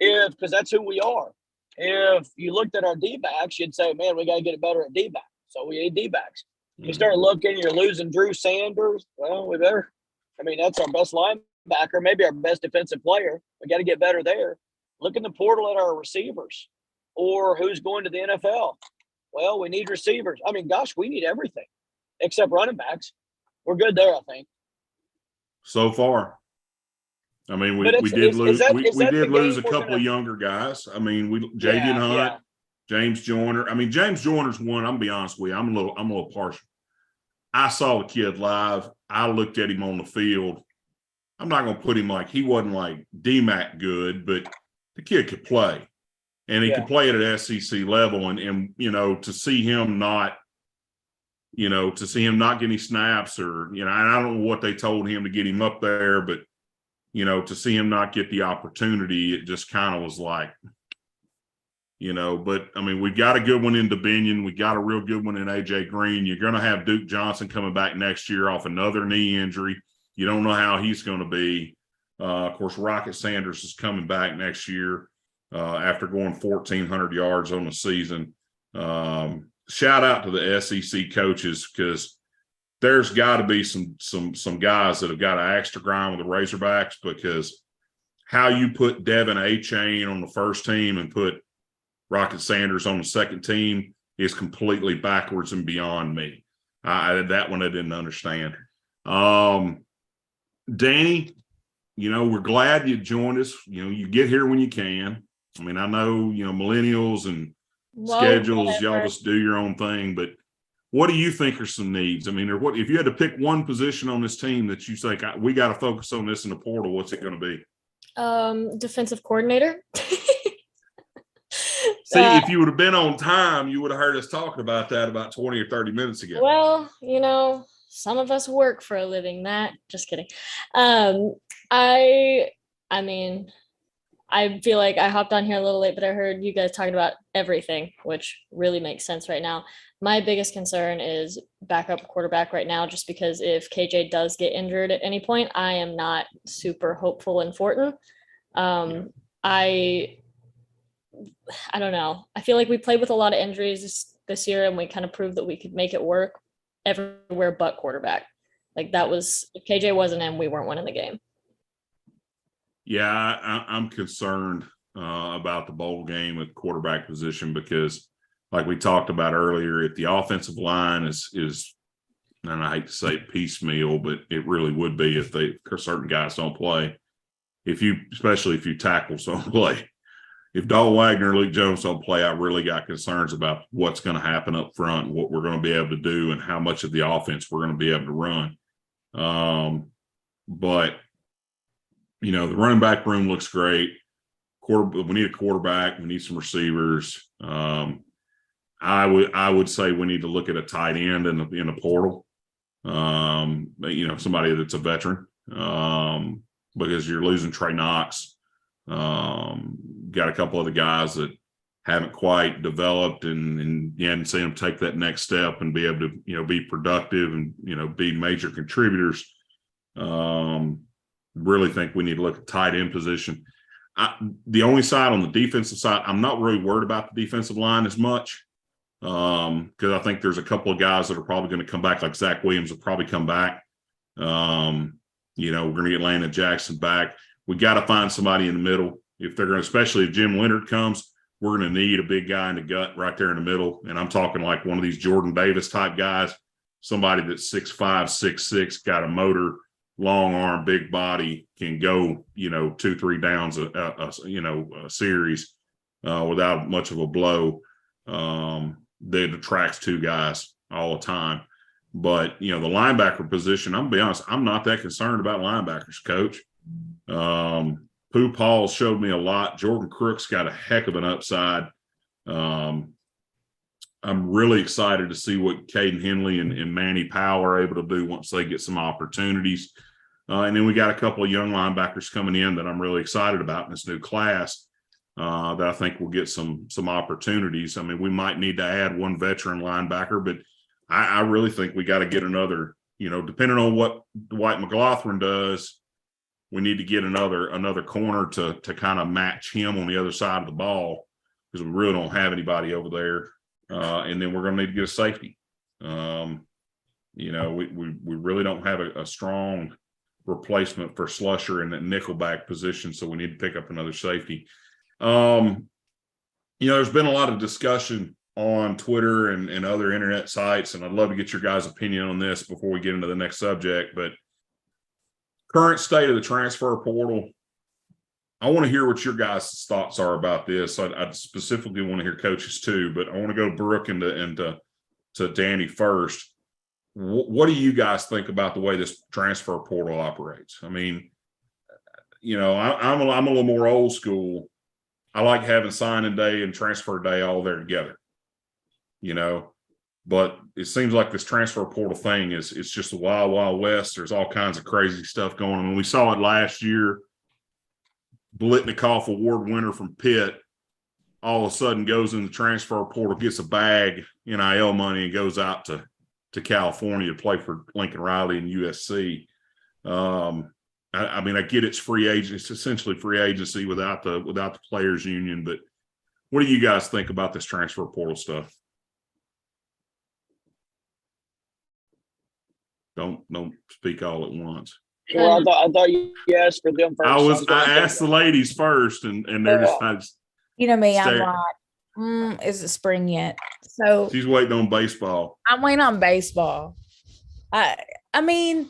Because that's who we are. If you looked at our D-backs, you'd say, man, we got to get it better at D-back. So we need D-backs. You start looking, you're losing Drew Sanders. Well, we better. I mean, that's our best linebacker, maybe our best defensive player. We got to get better there. Look in the portal at our receivers or who's going to the NFL. Well, we need receivers. I mean, gosh, we need everything except running backs. We're good there, I think. So far. I mean, we did lose a couple of younger guys. I mean, Javian Hunt, James Joyner. I mean, James Joyner's one. I'm gonna be honest with you. I'm a little partial. I saw the kid live. I looked at him on the field. I'm not gonna put him he wasn't like DMAC good, but the kid could play, and he could play at an SEC level. And to see him not get any snaps or and I don't know what they told him to get him up there, but. To see him not get the opportunity, it just kind of was like, but I mean, we've got a good one in DeBinion. We got a real good one in AJ Green. You're going to have Duke Johnson coming back next year off another knee injury. You don't know how he's going to be. Of course, Rocket Sanders is coming back next year after going 1,400 yards on the season. Shout out to the SEC coaches because there's got to be some guys that have got an extra grind with the Razorbacks because how you put Devin A-Chain on the first team and put Rocket Sanders on the second team is completely backwards and beyond me. That one I didn't understand. Danny, we're glad you joined us. You get here when you can. I mean, I know, millennials and schedules, y'all just do your own thing, but what do you think are some needs? I mean, what if you had to pick one position on this team that you think we got to focus on this in the portal? What's it going to be? Defensive coordinator. See, if you would have been on time, you would have heard us talking about that about 20 or 30 minutes ago. Well, some of us work for a living. Just kidding. I mean, I feel like I hopped on here a little late, but I heard you guys talking about everything, which really makes sense right now. My biggest concern is backup quarterback right now, just because if KJ does get injured at any point, I am not super hopeful in Fortin. I don't know. I feel like we played with a lot of injuries this year, and we kind of proved that we could make it work everywhere but quarterback. Like that was, if KJ wasn't in, we weren't winning the game. Yeah, I'm concerned. about the bowl game at quarterback position because, like we talked about earlier, if the offensive line is, and I hate to say piecemeal, but it really would be if certain guys don't play. Especially if you tackles don't play. If Dal Wagner, Luke Jones don't play, I really got concerns about what's going to happen up front, and what we're going to be able to do, and how much of the offense we're going to be able to run. But the running back room looks great. We need a quarterback. We need some receivers. I would say we need to look at a tight end in the portal. Somebody that's a veteran. Because you're losing Trey Knox. Got a couple of the guys that haven't quite developed, and you hadn't seen them take that next step and be able to, be productive and, be major contributors. Really think we need to look at tight end position. The only side on the defensive side, I'm not really worried about the defensive line as much because I think there's a couple of guys that are probably going to come back, like Zach Williams will probably come back. We're going to get Landon Jackson back. We got to find somebody in the middle. If they're going to, especially if Jim Leonard comes, we're going to need a big guy in the gut right there in the middle. And I'm talking like one of these Jordan Davis type guys, somebody that's 6'5", 6'6", got a motor, long arm, big body, can go, 2-3 downs a series without much of a blow. That attracts two guys all the time. But, the linebacker position, I'm going to be honest, I'm not that concerned about linebackers, Coach. Pooh Paul showed me a lot. Jordan Crook's got a heck of an upside. I'm really excited to see what Caden Henley and Manny Powell are able to do once they get some opportunities. And then we got a couple of young linebackers coming in that I'm really excited about in this new class that I think will get some opportunities. I mean, we might need to add one veteran linebacker, but I really think we got to get another, depending on what Dwight McLaughlin does, we need to get another corner to kind of match him on the other side of the ball because we really don't have anybody over there. And then we're going to need to get a safety. We really don't have a strong replacement for Slusher in that nickelback position, so we need to pick up another safety. There's been a lot of discussion on Twitter and other internet sites, and I'd love to get your guys' opinion on this before we get into the next subject. But current state of the transfer portal, I want to hear what your guys' thoughts are about this. I specifically want to hear Coach's too, but I want to go Brooke and to Danny first. What do you guys think about the way this transfer portal operates? I mean, I'm a little more old school. I like having signing day and transfer day all there together. But it seems like this transfer portal thing it's just a wild, wild west. There's all kinds of crazy stuff going on. We saw it last year. Blitnikoff award winner from Pitt all of a sudden goes in the transfer portal, gets a bag, NIL money, and goes out to California to play for Lincoln Riley and USC. I get it's free agent. It's essentially free agency without the players union. But what do you guys think about this transfer portal stuff? Don't speak all at once. Well, I thought you asked for them first. I asked the ladies first, and they're just kind of. Me, staring. I'm like, is it spring yet? So She's waiting on baseball. I'm waiting on baseball. I mean,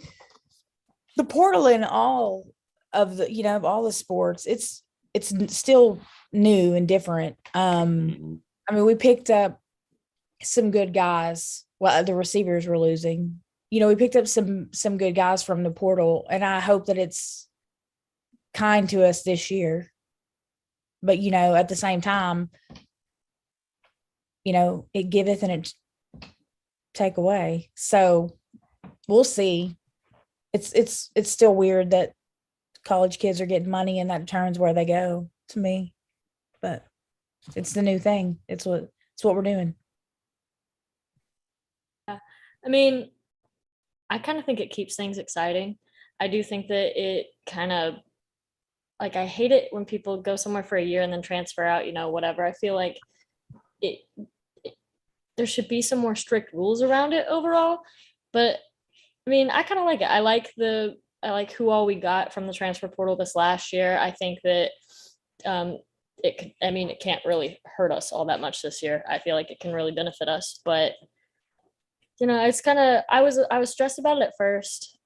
the portal in all of the, of all the sports, it's still new and different. I mean, we picked up some good guys. Well, the receivers were losing. We picked up some good guys from the portal, and I hope that it's kind to us this year. But, at the same time, it giveth and it take away. So we'll see. It's still weird that college kids are getting money and that turns where they go to me, but it's the new thing. It's what we're doing. Yeah. I mean, I kind of think it keeps things exciting. I do think that it kind of, like, I hate it when people go somewhere for a year and then transfer out, whatever. I feel like there should be some more strict rules around it overall. But I mean, I kind of like it. I like who all we got from the transfer portal this last year. I think that it can't really hurt us all that much this year. I feel like it can really benefit us, but it's kind of, I was stressed about it at first.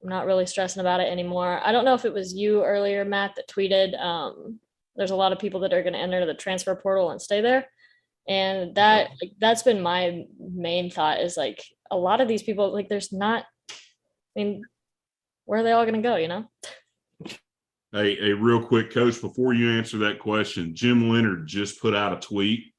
I'm not really stressing about it anymore. I don't know if it was you earlier, Matt, that tweeted, there's a lot of people that are going to enter the transfer portal and stay there. And that's been my main thought, is like, a lot of these people, like, where are they all going to go, Hey, real quick, Coach, before you answer that question, Jim Leonard just put out a tweet.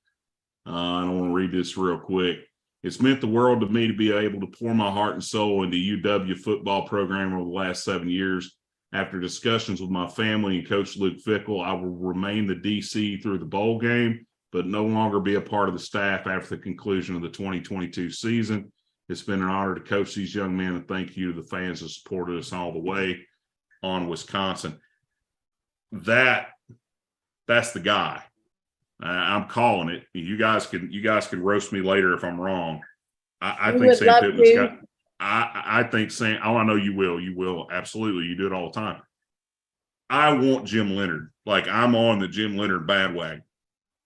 I don't want to read this real quick. It's meant the world to me to be able to pour my heart and soul into UW football program over the last 7 years. After discussions with my family and Coach Luke Fickle, I will remain the DC through the bowl game, but no longer be a part of the staff after the conclusion of the 2022 season. It's been an honor to coach these young men, and thank you to the fans that supported us all the way on Wisconsin. That's the guy. I'm calling it. You guys can roast me later if I'm wrong. I think Sam Pittman's got. I think Sam. Oh, I know you will. You will absolutely. You do it all the time. I want Jim Leonard. Like, I'm on the Jim Leonard bandwagon,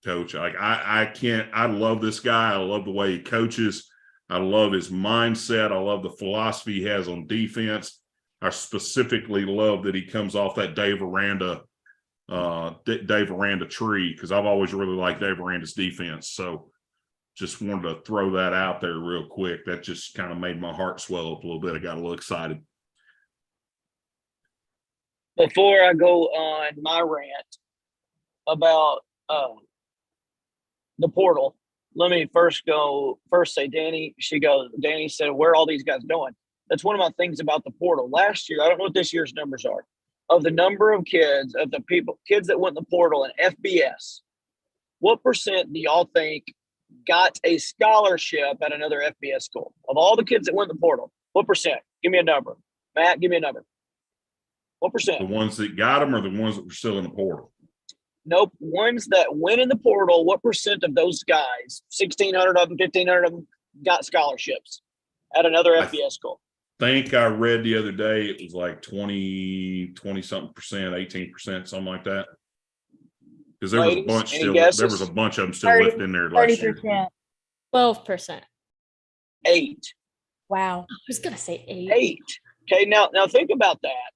Coach. Like, I can't. I love this guy. I love the way he coaches. I love his mindset. I love the philosophy he has on defense. I specifically love that he comes off that Dave Aranda tree, because I've always really liked Dave Aranda's defense. So just wanted to throw that out there real quick. That just kind of made my heart swell up a little bit. I got a little excited. Before I go on my rant about the portal, let me first say Danny said, where are all these guys going? That's one of my things about the portal. Last year, I don't know what this year's numbers are, of the number of kids that went in the portal in FBS, what percent do y'all think got a scholarship at another FBS school? Of all the kids that went in the portal, what percent? Give me a number. Matt, give me a number. What percent? The ones that got them, or the ones that were still in the portal? Nope. Ones that went in the portal, what percent of those guys, 1,600 of them, 1,500 of them, got scholarships at another FBS school? I think I read the other day it was like 20 something percent, 18%, something like that. Because there was a bunch still. There was a bunch of them still left in there last year. 12%. 8. Wow. I was gonna say 8. 8. Okay, now think about that.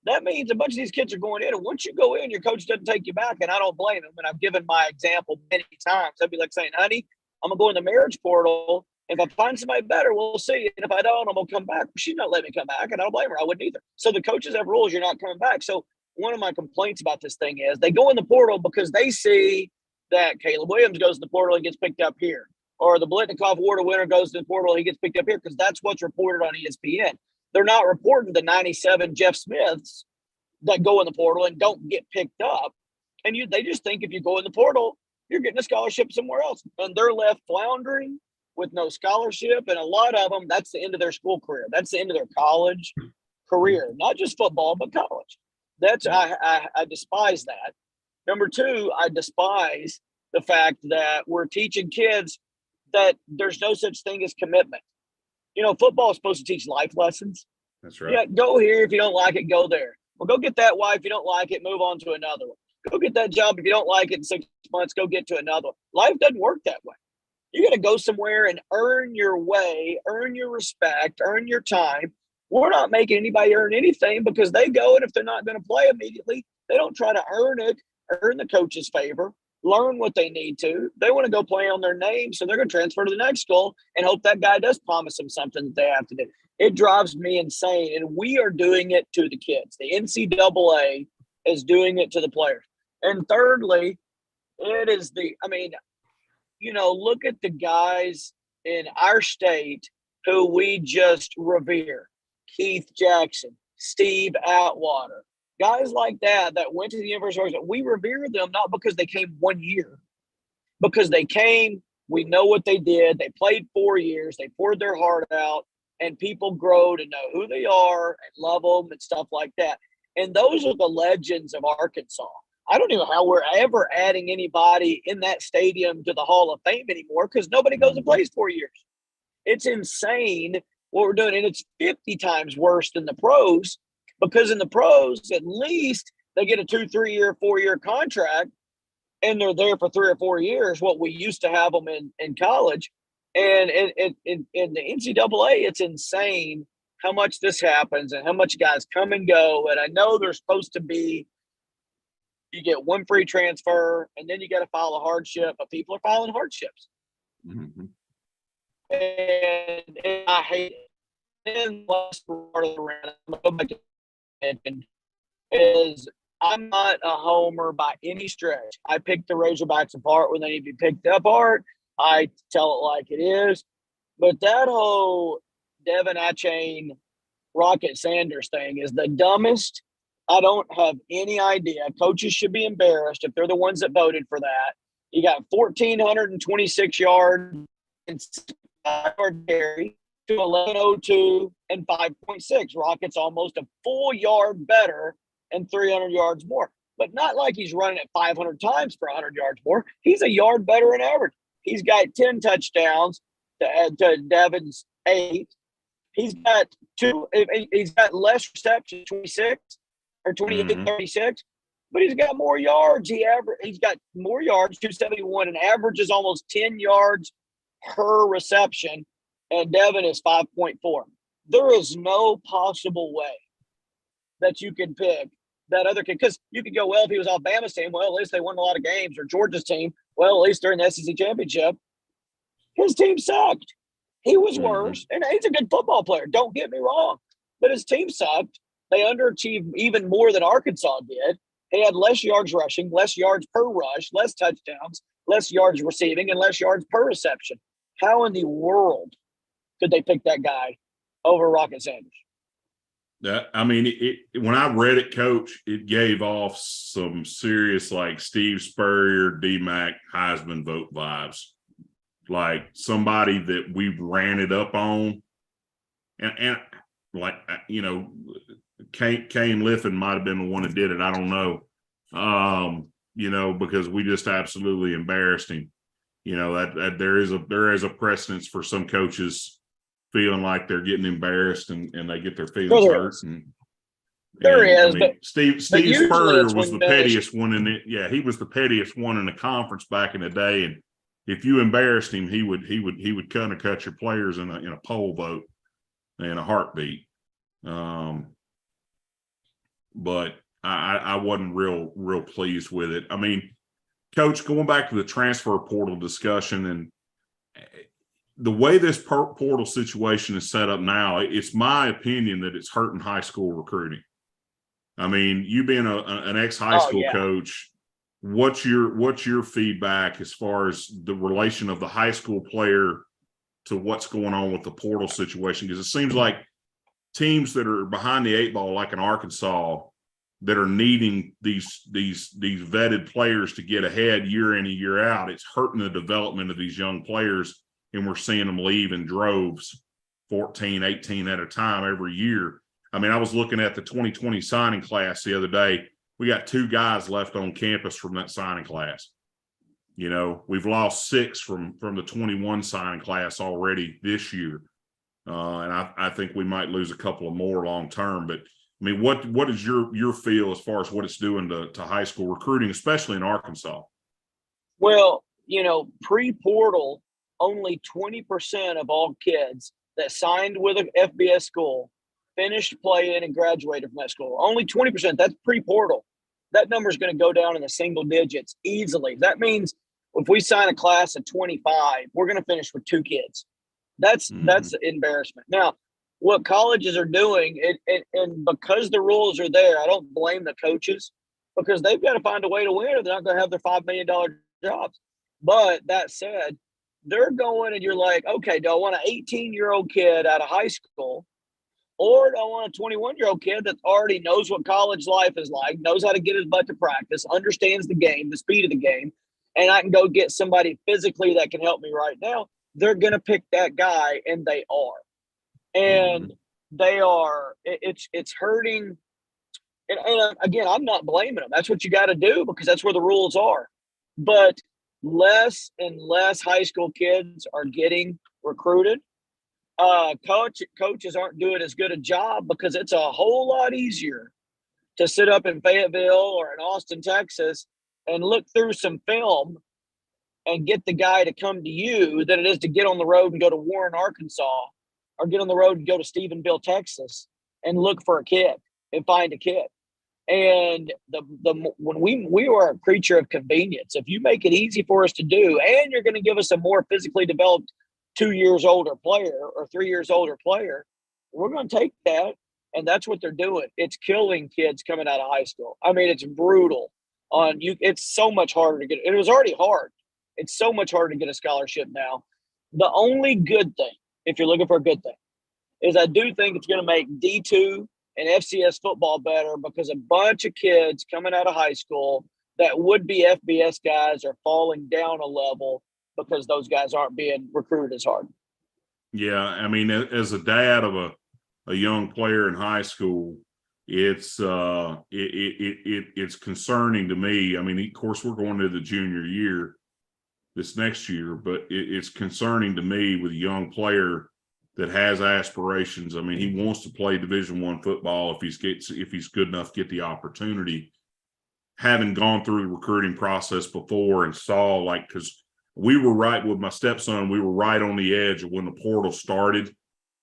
That means a bunch of these kids are going in, and once you go in, your coach doesn't take you back, and I don't blame him. And I've given my example many times. I'd be like saying, honey, I'm gonna go in the marriage portal. If I find somebody better, we'll see. And if I don't, I'm gonna come back. She's not letting me come back, and I don't blame her. I wouldn't either. So the coaches have rules. You're not coming back. So one of my complaints about this thing is they go in the portal because they see that Caleb Williams goes to the portal and gets picked up here, or the Blitnikoff Award winner goes to the portal, he gets picked up here, because that's what's reported on ESPN. They're not reporting the 97 Jeff Smiths that go in the portal and don't get picked up. And they just think if you go in the portal, you're getting a scholarship somewhere else. And they're left floundering with no scholarship. And a lot of them, that's the end of their school career. That's the end of their college career, not just football, but college. I despise that. Number two, I despise the fact that we're teaching kids that there's no such thing as commitment. Football is supposed to teach life lessons. That's right. Yeah, go here. If you don't like it, go there. Well, go get that wife. If you don't like it, move on to another one. Go get that job. If you don't like it in 6 months, go get to another one. Life doesn't work that way. You got to go somewhere and earn your way, earn your respect, earn your time. We're not making anybody earn anything, because they go, and if they're not going to play immediately, they don't try to earn it, earn the coach's favor, learn what they need to. They want to go play on their name, so they're going to transfer to the next school and hope that guy does promise them something that they have to do. It drives me insane, and we are doing it to the kids. The NCAA is doing it to the players. And thirdly, it is look at the guys in our state who we just revere. Keith Jackson, Steve Atwater, guys like that went to the University of Oregon. We revere them not because they came 1 year, because they came, we know what they did. They played 4 years. They poured their heart out, and people grow to know who they are and love them and stuff like that. And those are the legends of Arkansas. I don't know how we're ever adding anybody in that stadium to the Hall of Fame anymore, because nobody goes and plays 4 years. It's insane what we're doing. And it's 50 times worse than the pros, because in the pros, at least they get a 2, 3 year, 4 year contract. and they're there for 3 or 4 years, what we used to have them in college. And in the NCAA, it's insane how much this happens and how much guys come and go. And I know there's supposed to be, you get one free transfer and then you got to file a hardship, but people are filing hardships. Mm-hmm. And I hate it. And last part of the rant, I'm going to go back to is I'm not a homer by any stretch. I pick the Razorbacks apart when they need to be picked apart. I tell it like it is. But that whole Devin Achane Rocket Sanders thing is the dumbest. I don't have any idea. Coaches should be embarrassed if they're the ones that voted for that. You got 1,426 yards and 6-yard carry to 1102 and 5.6. Rocket's almost a full yard better and 300 yards more. But not like he's running it 500 times for 100 yards more. He's a yard better in average. He's got 10 touchdowns to add to Devin's 8. He's got less receptions, 26 or 28, 36, but he's got more yards. He's got more yards, 271, and averages almost 10 yards per reception, and Devin is 5.4. There is no possible way that you can pick that other kid, because you could go, well, if he was off Bama's team, well, at least they won a lot of games, or Georgia's team, well, at least they're in the SEC championship. His team sucked. He was worse, and he's a good football player. Don't get me wrong, but his team sucked. They underachieved even more than Arkansas did. He had less yards rushing, less yards per rush, less touchdowns, less yards receiving, and less yards per reception. How in the world could they pick that guy over Rocket Sanders? I mean, when I read it, Coach, it gave off some serious, like, Steve Spurrier, D-Mac, Heisman vote vibes. Like somebody that we've ran it up on. And like, you know, Kane Liffin might have been the one that did it. I don't know. You know, because we just absolutely embarrassed him. You know, that there is a precedence for some coaches feeling like they're getting embarrassed and they get their feelings hurt. There is, I mean, but Steve Spurrier was the pettiest one in it. Yeah, he was the pettiest one in the conference back in the day. And if you embarrassed him, he would kind of cut your players in a poll vote in a heartbeat. But I wasn't real pleased with it. I mean, Coach, going back to the transfer portal discussion and the way this portal situation is set up now, it's my opinion that it's hurting high school recruiting. I mean, you being an ex-high school coach, what's your feedback as far as the relation of the high school player to what's going on with the portal situation? Because it seems like teams that are behind the 8 ball, like in Arkansas, that are needing these vetted players to get ahead year in and year out, it's hurting the development of these young players, and we're seeing them leave in droves, 14, 18 at a time every year. I mean, I was looking at the 2020 signing class the other day. We got 2 guys left on campus from that signing class. You know, we've lost 6 from the 21 signing class already this year. And I think we might lose a couple of more long term. But I mean, what is your feel as far as what it's doing to high school recruiting, especially in Arkansas? Well, you know, pre-portal, only 20% of all kids that signed with an FBS school finished playing and graduated from that school. Only 20%. That's pre-portal. That number is going to go down in the single digits easily. That means if we sign a class of 25, we're going to finish with 2 kids. That's embarrassment. Now, what colleges are doing, and because the rules are there, I don't blame the coaches because they've got to find a way to win or they're not going to have their $5 million jobs. But that said, they're going and you're like, okay, do I want an 18-year-old kid out of high school, or do I want a 21-year-old kid that already knows what college life is like, knows how to get his butt to practice, understands the game, the speed of the game, and I can go get somebody physically that can help me right now? They're going to pick that guy, and they are. And they are, it's hurting. And again, I'm not blaming them. That's what you got to do because that's where the rules are. But less and less high school kids are getting recruited. Coaches aren't doing as good a job because it's a whole lot easier to sit up in Fayetteville or in Austin, Texas, and look through some film and get the guy to come to you than it is to get on the road and go to Warren, Arkansas, or get on the road and go to Stephenville, Texas, and look for a kid and find a kid. And when we are a creature of convenience, if you make it easy for us to do, and you're going to give us a more physically developed 2 years older player or 3 years older player, we're going to take that. And that's what they're doing. It's killing kids coming out of high school. I mean, it's brutal on you. It's so much harder to get. It was already hard. It's so much harder to get a scholarship now. The only good thing, if you're looking for a good thing, is I do think it's going to make D2 and FCS football better, because a bunch of kids coming out of high school that would be FBS guys are falling down a level because those guys aren't being recruited as hard. Yeah, I mean, as a dad of a young player in high school, it's it's concerning to me. I mean, of course, we're going to the junior year this next year, but it's concerning to me with a young player that has aspirations. I mean, he wants to play Division I football if he's good enough to get the opportunity. Having gone through the recruiting process before and saw, like, because we were right with my stepson, we were right on the edge of when the portal started.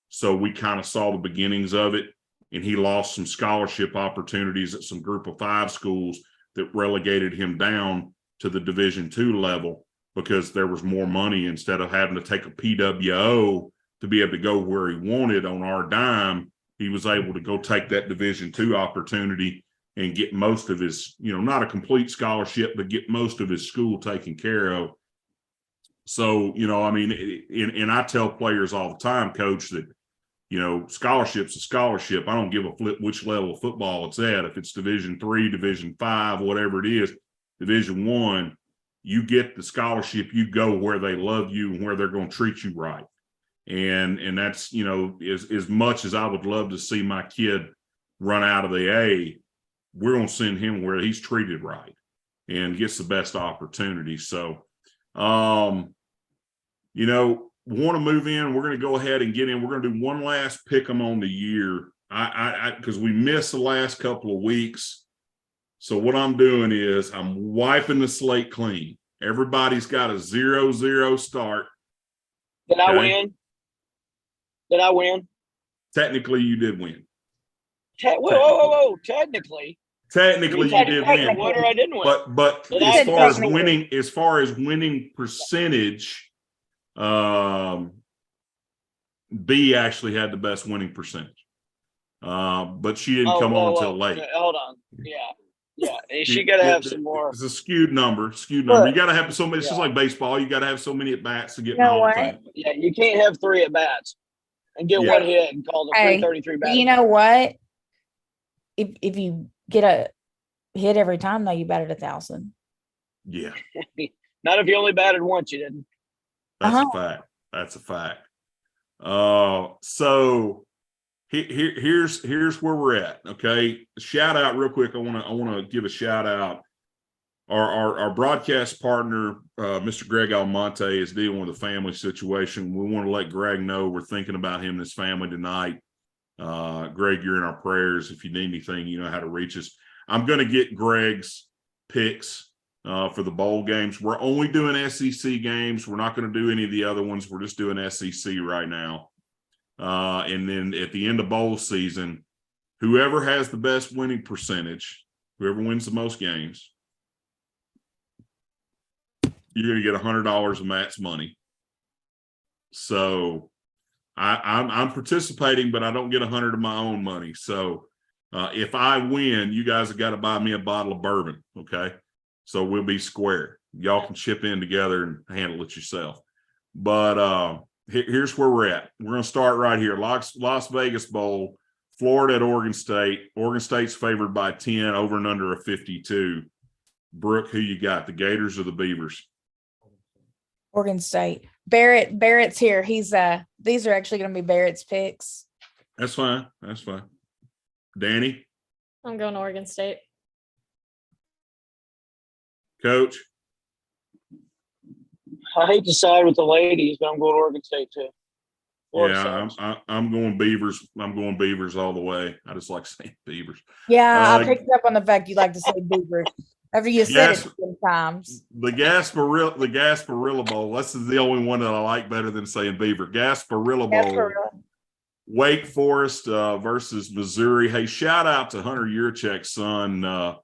So we kind of saw the beginnings of it, and he lost some scholarship opportunities at some Group of 5 schools that relegated him down to the Division II level because there was more money. Instead of having to take a PWO to be able to go where he wanted on our dime, he was able to go take that Division II opportunity and get most of his, not a complete scholarship, but get most of his school taken care of. So, I mean, and I tell players all the time, Coach, that, scholarship's a scholarship. I don't give a flip which level of football it's at. If it's Division III, Division V, whatever it is, Division I, you get the scholarship, you go where they love you and where they're going to treat you right. And that's, as much as I would love to see my kid run out of the A, we're going to send him where he's treated right and gets the best opportunity. So, want to move in, we're going to go ahead and get in. We're going to do one last pick 'em on the year. Because we missed the last couple of weeks. So what I'm doing is I'm wiping the slate clean. Everybody's got a 0-0 start. Did I win? Did I win? Technically, you did win. Whoa. Technically you did win. What or I didn't win. But as far as winning percentage, B actually had the best winning percentage. But she didn't come on until late. Hold on. Yeah. She got to have some more. It's a skewed number. You got to have so many. It's just like baseball. You got to have so many at bats to get my whole thing. Yeah, you can't have 3 at bats and get one hit and call the 333 bat. You know what? If you get a hit every time, though, you batted 1,000. Yeah. Not if you only batted once, you didn't. That's a fact. So here's where we're at. Okay. Shout out real quick. I want to give a shout out. Our broadcast partner, Mr. Greg Almonte, is dealing with a family situation. We want to let Greg know we're thinking about him and his family tonight. Greg, you're in our prayers. If you need anything, you know how to reach us. I'm going to get Greg's picks for the bowl games. We're only doing SEC games. We're not going to do any of the other ones. We're just doing SEC right now. And then at the end of bowl season, whoever has the best winning percentage, whoever wins the most games, you're going to get $100 of Matt's money. So I'm participating, but I don't get 100 of my own money. So if I win, you guys have got to buy me a bottle of bourbon. Okay. So we'll be square. Y'all can chip in together and handle it yourself. But here's where we're at. We're going to start right here. Las Vegas Bowl, Florida at Oregon State. Oregon State's favored by 10, over and under a 52. Brooke, who you got, the Gators or the Beavers? Oregon State. Barrett's here. These are actually going to be Barrett's picks. That's fine. Danny? I'm going Oregon State. Coach? I hate to side with the ladies, but I'm going Oregon State too. I'm going Beavers. I'm going Beavers all the way. I just like saying Beavers. Yeah, I picked up on the fact you like to say Beavers. After you said Yes. it 10 times. The Gasparilla Bowl. This is the only one that I like better than saying Beaver. Gasparilla That's Bowl. for real. Wake Forest versus Missouri. Hey, shout out to Hunter Yurchek's son.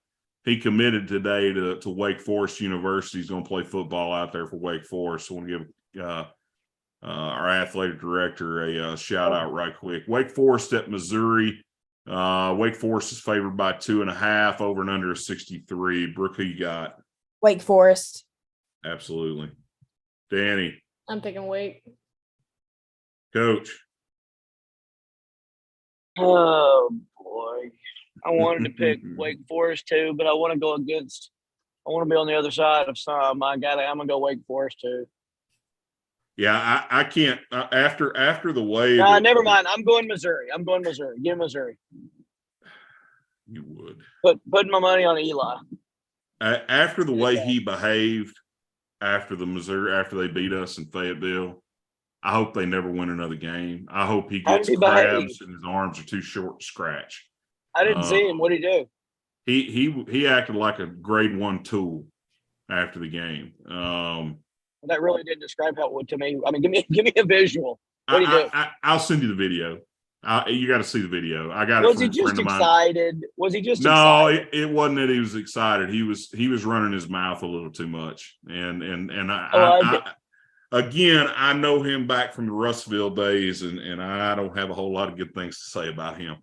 He committed today to Wake Forest University. He's going to play football out there for Wake Forest. So I want to give our athletic director a shout out right quick. Wake Forest at Missouri. Wake Forest is favored by 2.5, over and under 63. Brooke, who you got? Wake Forest. Absolutely. Danny, I'm picking Wake. Coach. Oh boy, I wanted to pick Wake Forest too, but I want to go against. I want to be on the other side of some. I'm gonna go Wake Forest too. Yeah, I can't. After the way. Nah, that- never mind. I'm going Missouri. Give Missouri. You would. Putting my money on Eli. After the way he behaved after they beat us in Fayetteville, I hope they never win another game. I hope he How gets did he behave? crabs and his arms are too short to scratch. I didn't see him. What did he do? He acted like a grade 1 tool after the game. That really didn't describe how it would to me. I mean, give me a visual. What did he do? I'll send you the video. You got to see the video. I got Was it he from a friend just of mine. excited? Was he just No, excited? it wasn't that he was excited. He was running his mouth a little too much. And again, I know him back from the Russellville days, and I don't have a whole lot of good things to say about him.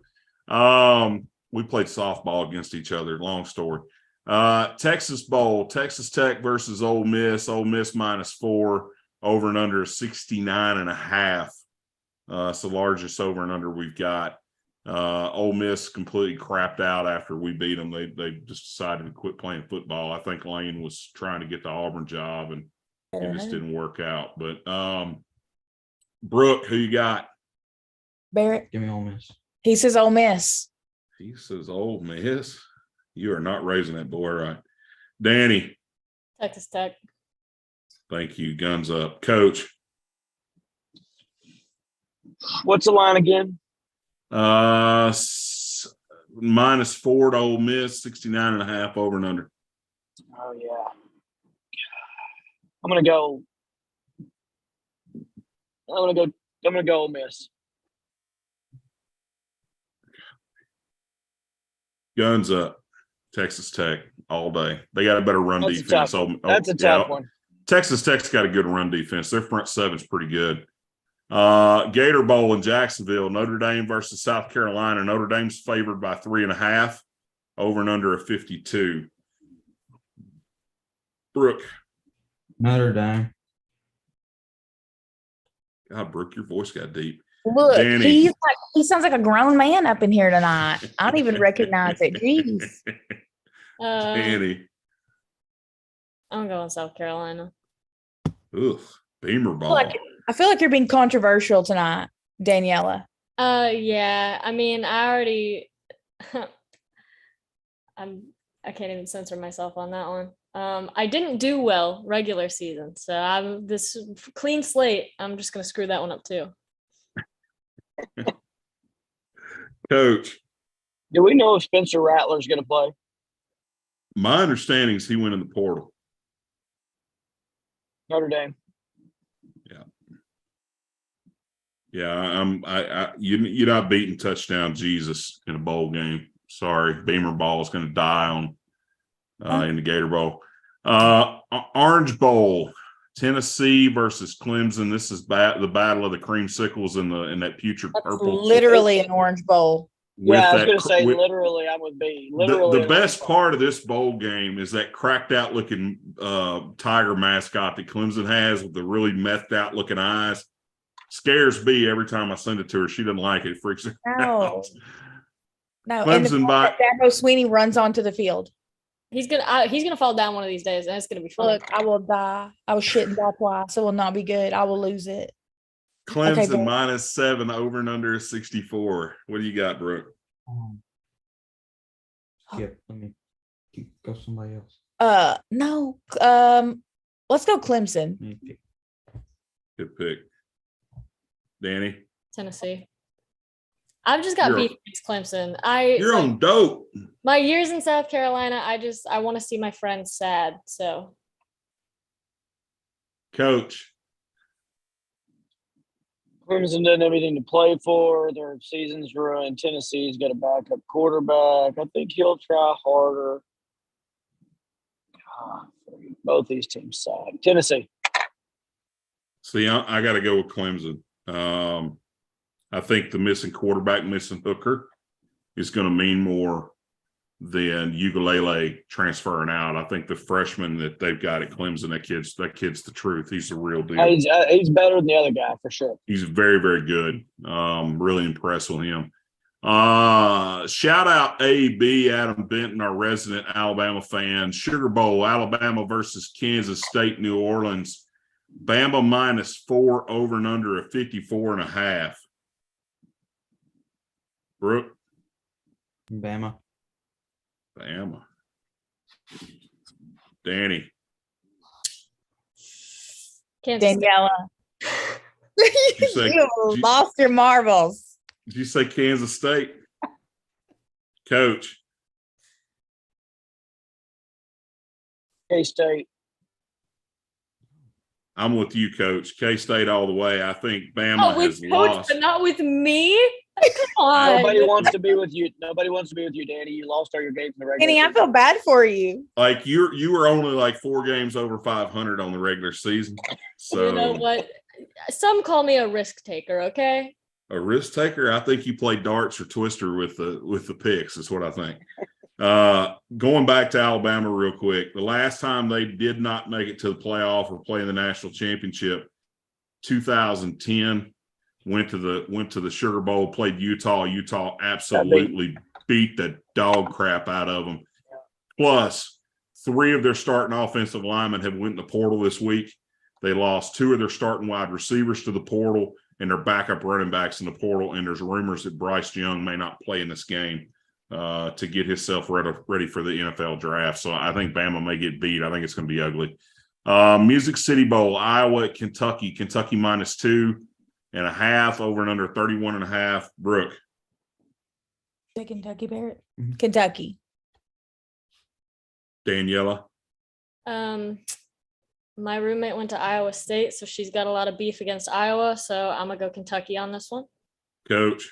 We played softball against each other. Long story. Texas Bowl, Texas Tech versus Ole Miss. Ole Miss -4, over and under 69.5. It's the largest over and under we've got. Ole Miss completely crapped out after we beat them. They just decided to quit playing football. I think Lane was trying to get the Auburn job, and it just didn't work out. But Brooke, who you got? Barrett. Give me Ole Miss. He says Ole Miss. He says Ole Miss. You are not raising that boy right. Danny. Texas Tech. Thank you. Guns up. Coach. What's the line again? -4 to Ole Miss, 69.5, over and under. Oh yeah. I'm gonna go Ole Miss. Guns up. Texas Tech all day. They got a better run That's a defense. tough one. That's a tough one. Texas Tech's got a good run defense. Their front seven's pretty good. Gator Bowl in Jacksonville, Notre Dame versus South Carolina. Notre Dame's favored by 3.5, over and under a 52. Brooke. Notre Dame. God, Brooke, your voice got deep. Look, Danny. he sounds like a grown man up in here tonight. I don't even recognize it. Jeez. Danny. I'm going South Carolina. Ugh. Beamer Ball. I feel like you're being controversial tonight, Daniela. Yeah. I mean, I already I can't even censor myself on that one. I didn't do well regular season, so I'm this clean slate. I'm just gonna screw that one up too. Coach. Do we know if Spencer Rattler's going to play? My understanding is he went in the portal. Notre Dame. Yeah, you're not beating touchdown Jesus in a bowl game. Sorry, Beamer Ball is going to die on in the Gator Bowl. Orange Bowl, Tennessee versus Clemson. This is the battle of the creamsicles in that putrid That's purple. literally an Orange Bowl. Yeah, I was going to say literally. I would be literally. The best part of this bowl game is that cracked out looking tiger mascot that Clemson has with the really methed out looking eyes. Scares me every time I send it to her. She doesn't like it. It freaks her out. No, Clemson and by Dabo Sweeney runs onto the field. He's gonna fall down one of these days, and it's gonna be fun. Look, I will die. I will shit and die twice. It will not be good. I will lose it. Clemson Okay, -7, over and under 64. What do you got, Brooke? Skip. Let me go somebody else. No. Let's go Clemson. Let me pick. Good pick. Danny? Tennessee. I've just got You're- beef against Clemson. You're on dope. My years in South Carolina, I want to see my friends sad. So Coach. Clemson doesn't have anything to play for. Their season's ruined. Tennessee's got a backup quarterback. I think he'll try harder. God, both these teams suck. Tennessee. See, I got to go with Clemson. I think the missing quarterback, missing hooker, is going to mean more than Ukulele transferring out. I think the freshman that they've got at Clemson, that kid's the truth. He's the real deal. He's better than the other guy for sure. He's very, very good. Really impressed with him. Shout out AB Adam Benton, our resident Alabama fan. Sugar Bowl, Alabama versus Kansas State, New Orleans. Bama -4 over and under at 54.5. Brooke. Bama. Bama. Danny. Kansas State. Daniela. You say- You lost your marbles. Did you say Kansas State? Coach. K-State. I'm with you, Coach. K-State all the way. I think Bama Oh, has with Coach, lost. but not with me. Come on. Nobody wants to be with you. Nobody wants to be with you, Danny. You lost all your games in the regular Kenny, I season. feel bad for you. Like you were only like 4 games over 500 on the regular season. So You know what? Some call me a risk taker. Okay. a risk taker. I think you play darts or twister with the picks. Is what I think. Going back to Alabama real quick. The last time they did not make it to the playoff or play in the national championship, 2010. Went to the Sugar Bowl, played Utah. Utah absolutely beat the dog crap out of them. Plus, 3 of their starting offensive linemen have went in the portal this week. They lost 2 of their starting wide receivers to the portal and their backup running backs in the portal. And there's rumors that Bryce Young may not play in this game to get himself ready for the NFL draft. So I think Bama may get beat. I think it's going to be ugly. Music City Bowl, Iowa at Kentucky. Kentucky -2.5 over and under 31.5. Brooke. Say Kentucky, Barrett. Mhm. Kentucky. Daniela. My roommate went to Iowa State, so she's got a lot of beef against Iowa. So I'm gonna go Kentucky on this one. Coach.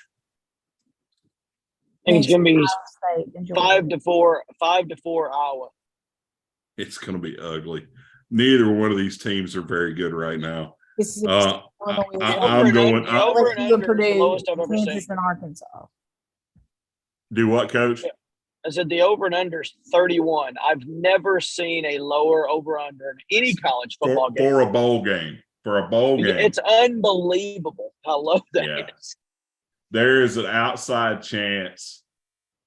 I think it's going to be State and Georgia. 5-4, 5-4 Iowa. It's going to be ugly. Neither one of these teams are very good right now. Mississippi Uh, State, Illinois, I'm going. The over and LSU and under is the Purdue, lowest I've ever Kansas seen. and Arkansas. Do what, Coach? I said the over and under is 31. I've never seen a lower over under in any college football game. For a bowl game. For a bowl game. It's unbelievable how low that is. Yeah. There is an outside chance.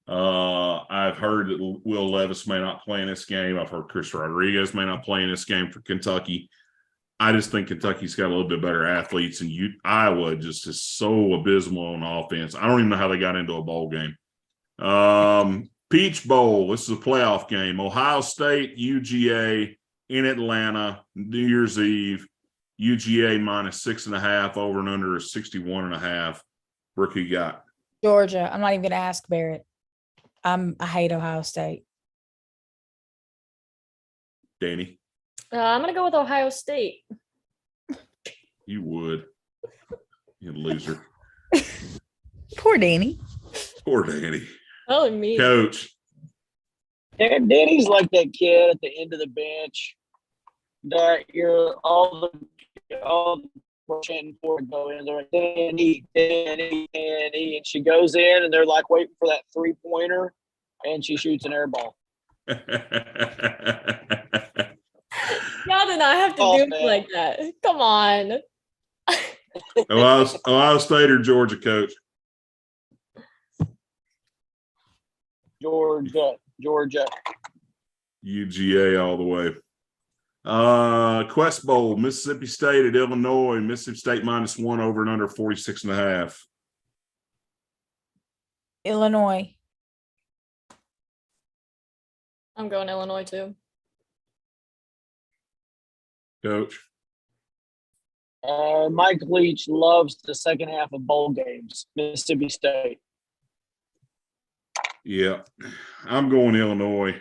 I've heard that Will Levis may not play in this game. I've heard Chris Rodriguez may not play in this game for Kentucky. I just think Kentucky's got a little bit better athletes, and Iowa just is so abysmal on offense. I don't even know how they got into a bowl game. Peach Bowl. This is a playoff game. Ohio State, UGA in Atlanta, New Year's Eve. UGA -6.5 over and under is 61.5. Brooke, you got Georgia. I'm not even going to ask Barrett. I hate Ohio State. Danny. I'm gonna go with Ohio State. You would. You loser. Poor Danny. Poor Danny. Oh, me. Coach. Danny's like that kid at the end of the bench that you're all the chanting for to go in. They're like, Danny, Danny, Danny. And she goes in and they're like waiting for that 3-pointer and she shoots an air ball. Y'all did not have to Oh, do it man. like that. Come on. Ohio State or Georgia, Coach? Georgia. UGA all the way. Quest Bowl, Mississippi State at Illinois. Mississippi State -1 over and under 46.5. Illinois. I'm going Illinois too. Coach. Mike Leach loves the second half of bowl games. Mississippi State. Yeah, I'm going Illinois.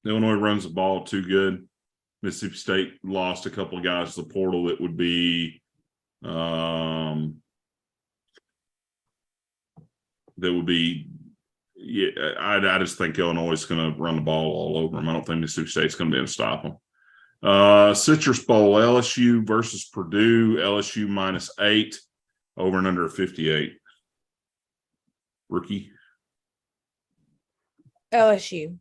Illinois runs the ball too good. Mississippi State lost a couple of guys to the portal that would be yeah, I just think Illinois is going to run the ball all over them. I don't think Mississippi State's going to be able to stop them. Citrus Bowl, LSU versus Purdue, LSU -8, over and under 58. Rookie. LSU.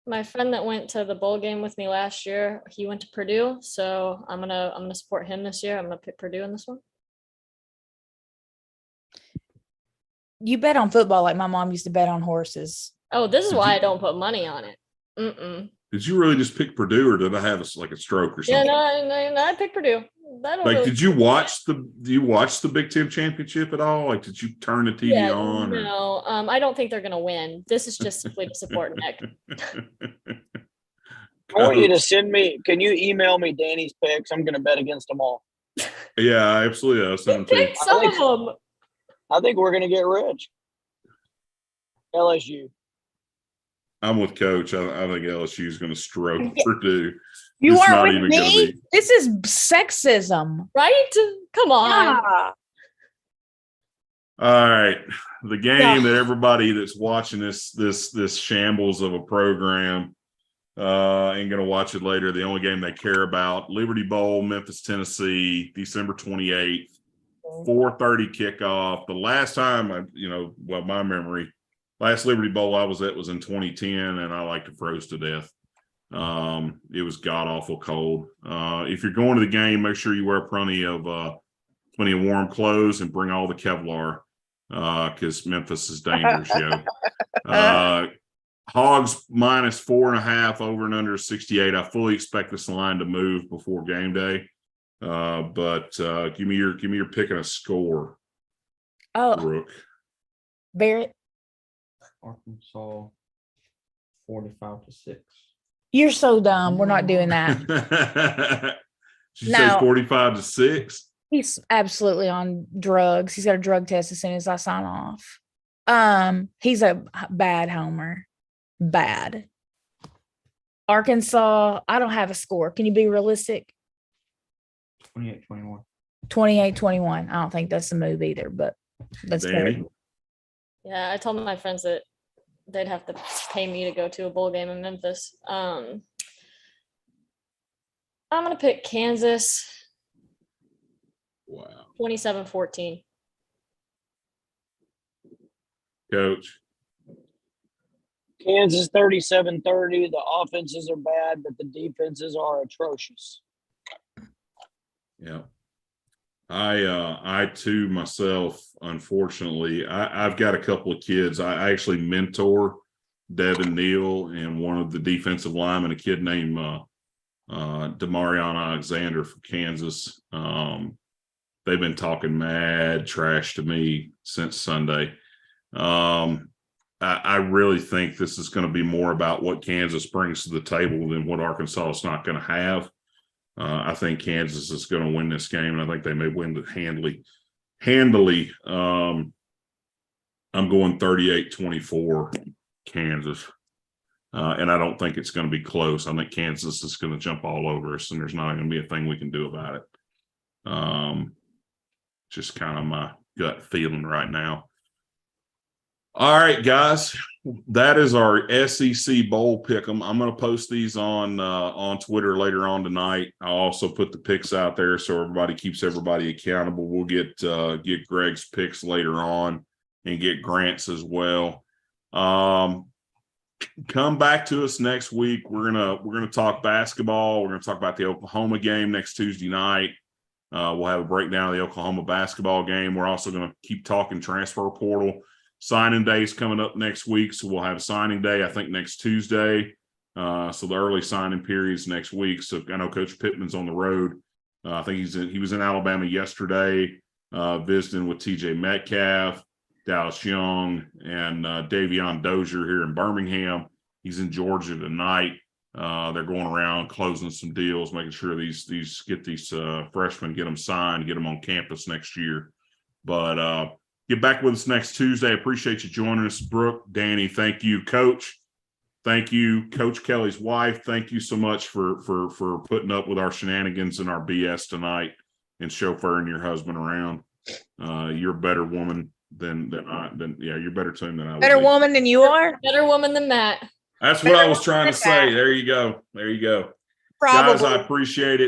My friend that went to the bowl game with me last year, he went to Purdue, so I'm gonna support him this year. I'm gonna pick Purdue in this one. You bet on football like my mom used to bet on horses. Oh, this is Did why you- I don't put money on it. Mm-mm. Did you really just pick Purdue, or did I have a stroke or Yeah, something? no, I picked Purdue. That'll Like, really did you watch the Big Ten championship at all? Like, did you turn the TV Yeah, on? or- no, I don't think they're gonna win. This is just simply to support Nick. I want you to Coach. send me. Can you email me Danny's picks? I'm going to bet against them all. Yeah, absolutely. I'll send them to you. Pick some of them. I think we're going to get rich. LSU. I'm with Coach. I think LSU is going to stroke Yeah. Purdue. You It's are not with even gonna me? be- This is sexism. Right? Come on. Yeah. All right, the game Yeah. that everybody that's watching this shambles of a program ain't gonna watch it later. The only game they care about: Liberty Bowl, Memphis, Tennessee, December 28th, 4:30 kickoff. The last time my memory, last Liberty Bowl I was at was in 2010, and I like to froze to death. It was god awful cold. If you're going to the game, make sure you wear plenty of warm clothes and bring all the Kevlar, because Memphis is dangerous, yo. Hogs -4.5, over and under 68. I fully expect this line to move before game day. But give me your pick and a score, Oh, Brooke. Barrett, Arkansas 45-6. you're so dumb. We're not doing that. She say No. 45-6. He's absolutely on drugs. He's got a drug test as soon as I sign off. He's a bad homer. Bad. Arkansas, I don't have a score. Can you be realistic? 28-21. 28-21. I don't think that's a move either, but that's Danny? fair. Yeah, I told my friends that they'd have to pay me to go to a bowl game in Memphis. I'm gonna pick Kansas Wow. 27-14. Coach. Kansas 37-30. The offenses are bad, but the defenses are atrocious. Yeah. I too myself, unfortunately, I've got a couple of kids. I actually mentor Devin Neal and one of the defensive linemen, a kid named Demarion Alexander from Kansas. They've been talking mad trash to me since Sunday. I really think this is going to be more about what Kansas brings to the table than what Arkansas is not going to have. I think Kansas is going to win this game, and I think they may win it handily. I'm going 38-24 Kansas. And I don't think it's going to be close. I think Kansas is going to jump all over us, and there's not going to be a thing we can do about it. Just kind of my gut feeling right now. All right, guys, that is our SEC bowl pick'em. I'm going to post these on Twitter later on tonight. I'll also put the picks out there so everybody keeps everybody accountable. We'll get Greg's picks later on and get Grant's as well. Come back to us next week. We're gonna talk basketball. We're gonna talk about the Oklahoma game next Tuesday night. We'll have a breakdown of the Oklahoma basketball game. We're also gonna keep talking transfer portal. Signing day is coming up next week, so we'll have a signing day, I think, next Tuesday. So the early signing period is next week. So I know Coach Pittman's on the road. I think he was in Alabama yesterday, visiting with TJ Metcalf, Dallas Young, and Davion Dozier here in Birmingham. He's in Georgia tonight. They're going around closing some deals, making sure these freshmen, get them signed, get them on campus next year. But get back with us next Tuesday. Appreciate you joining us, Brooke, Danny. Thank you, Coach. Thank you, Coach Kelly's wife. Thank you so much for putting up with our shenanigans and our BS tonight and chauffeuring your husband around. You're a better woman than you're better too than I would Better be. woman than you are? Better woman than Matt. That's what I was trying to say. There you go. Probably. Guys, I appreciate it.